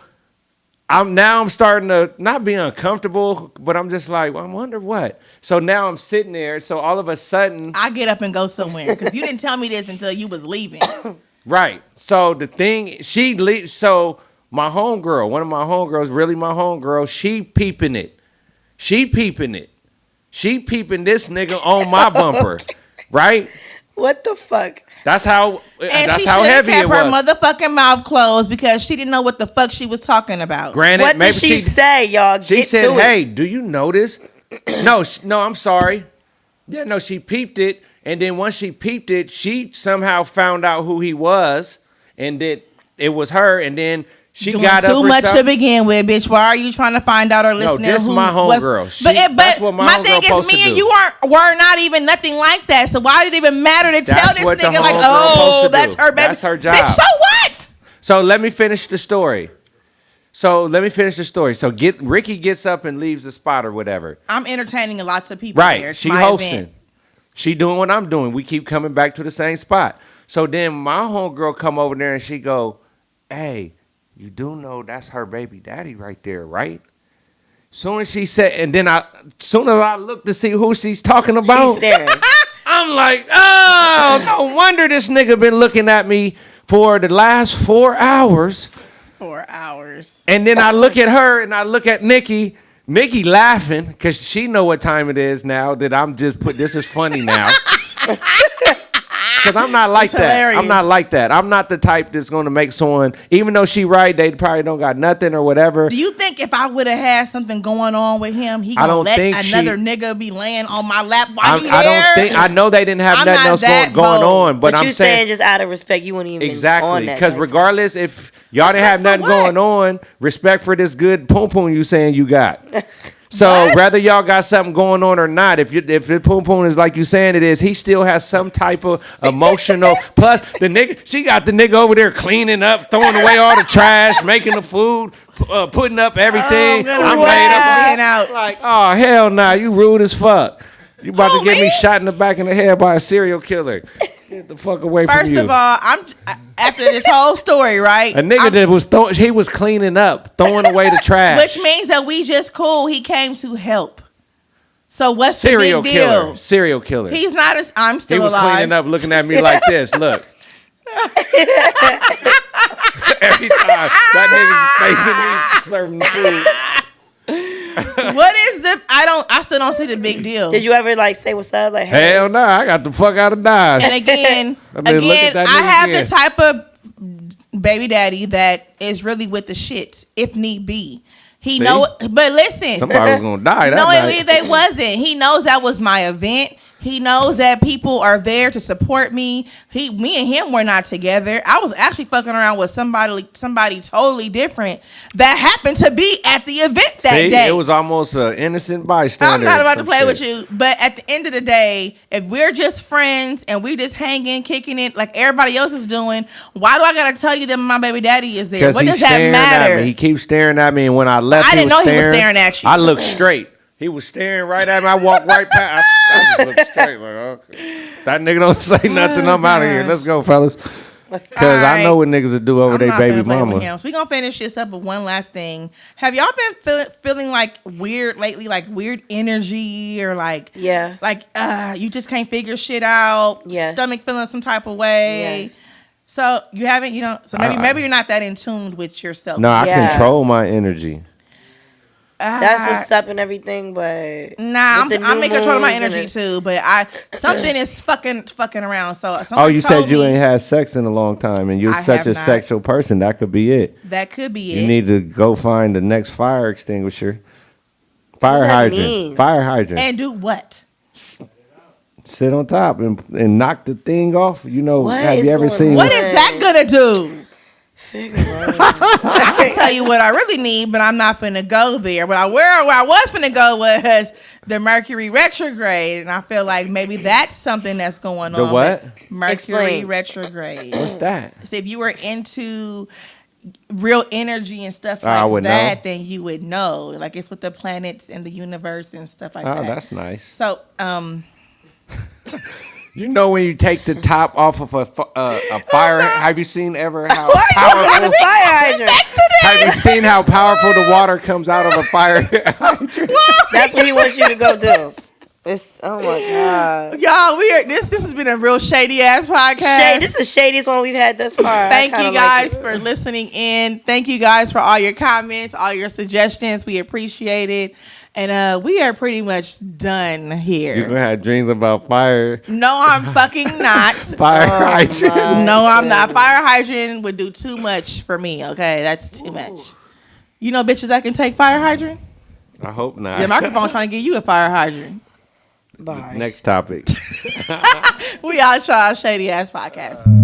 I'm starting to not be uncomfortable, but I'm just like, well, I wonder what. So now I'm sitting there. So all of a sudden, I get up and go somewhere because you didn't tell me this until you was leaving. right. So the thing, she leaves. So my homegirl, one of my homegirls, really my homegirl, she peeping it. She peeping this nigga on my bumper, right? What the fuck? That's how. And that's she how should have heavy kept it her was. motherfucking mouth closed because she didn't know what the fuck she was talking about. Granted, What maybe did she say, y'all? She Get said, to it. "Hey, do you notice No, I'm sorry. Yeah, no, she peeped it, and then once she peeped it, she somehow found out who he was, and that it was her, and then she Doing got up too much herself. to begin with, bitch. Why are you trying to find out or listen this who my was? homegirl. But That's what my my thing homegirl is, supposed to me and do. you were not even nothing like that. So why did it even matter to tell That's this what the nigga like, homegirl oh, supposed to that's do. her baby? That's her job. Bitch, so what? So let me finish the story. So Ricky gets up and leaves the spot or whatever. I'm entertaining lots of people. Right. There. It's She my hosting. event. She doing what I'm doing. We keep coming back to the same spot. So then my homegirl come over there and she go, hey, you do know that's her baby daddy right there, right? Soon as she said, and then soon as I look to see who she's talking about, He's staring. I'm like, oh, no wonder this nigga been looking at me for the last 4 hours. 4 hours. And then I look at her and I look at Nikki laughing because she know what time it is now that I'm just this is funny now. Because I'm not like It's that. hilarious. I'm not like that. I'm not the type that's going to make someone, even though she right, they probably don't got nothing or whatever. Do you think if I would have had something going on with him, he I gonna don't let think another nigga be laying on my lap while he I there? don't think, I know they didn't have I'm nothing not else that going bold. on, but I'm you saying just out of respect, you wouldn't even exactly on that because type regardless if y'all didn't have Respect nothing for going on, respect for this good poom poom you saying you got. So What? whether y'all got something going on or not, if the poom poom is like you saying it is, he still has some type of emotional. Plus the nigga, she got the nigga over there cleaning up, throwing away all the trash, making the food, putting up everything. I'm laid up. being out. Like, oh hell nah, you rude as fuck. You about to get me me? shot in the back of the head by a serial killer. Get the fuck away from First you. of all, I'm after this whole story, right? A nigga that was he was cleaning up, throwing away the trash. Which means that we just cool. He came to help. So what's serial the big deal? killer. Serial killer. He's not as I'm He still was alive. cleaning up, looking at me like this. Look. Every time that nigga's facing me, serving the food. What is the? I still don't see the big deal. Did you ever like say what's up? Like, hey, Hell nah, I got the fuck out of Dodge. And again, I mean, look at that I nigga have again. the type of baby daddy that is really with the shit if need be. He See? know, but listen, Somebody was gonna die that no, night. they wasn't. He knows that was my event. He knows that people are there to support me. Me and him were not together. I was actually fucking around with somebody totally different that happened to be at the event that See, day. it was almost an innocent bystander. I'm not about to some play shit. with you, but at the end of the day, if we're just friends and we just hanging, kicking it like everybody else is doing, why do I gotta tell you that my baby daddy is there? What he's does that staring matter? At me. He keeps staring at me, and when I left, I didn't know staring, he was staring at you. I looked straight. He was staring right at me. I walked right past. I just looked straight. Like, okay. That nigga don't say nothing. I'm out of here. Let's go, fellas. Because I know what niggas would do over their baby mama. So we gonna finish this up with one last thing. Have y'all been feeling like weird lately, like weird energy or like Yeah. like you just can't figure shit out? Yes. Stomach feeling some type of way. Yes. So you haven't, so maybe you're not that in tune with yourself. No, I Yeah. control my energy. That's what's up and everything, but Nah, with the I'm new in control of my moons and energy it- too, but something is fucking around. So Oh, someone you told said you me ain't had sex in a long time, and you're I such have a not. sexual person. That could be it. that could be You it. need to go find the next fire extinguisher. Fire What does that hydrant. mean? Fire hydrant. And do what? Sit on top and knock the thing off. You know, What have is you ever going seen? on? What is that gonna do? Figure out. I can tell you what I really need, but I'm not finna go there. But where I was finna go was the Mercury retrograde, and I feel like maybe that's something that's going The on. what? Mercury Explain. retrograde. What's that? So if you were into real energy and stuff I like would that, know. then you would know. Like it's with the planets and the universe and stuff like Oh, that. that's nice. So, You know when you take the top off of a fire? Have you seen ever how Why are you on powerful? the fire hydrant? Have you seen how powerful the water comes out of a fire hydrant? That's what he wants you to go do. It's oh my god. y'all, this has been a real shady ass podcast. Shady, this is the shadiest one we've had thus far. Thank I kinda you guys like it. for listening in. Thank you guys for all your comments, all your suggestions. We appreciate it. And we are pretty much done here. You're gonna have dreams about fire No, I'm fucking not. hydrant. No, I'm not. Fire hydrant would do too much for me. Okay, that's too much. You know, bitches that can take fire hydrants. I hope not. Your microphone trying to give you a fire hydrant. Bye. Next topic. We all try Shady Ass Podcast.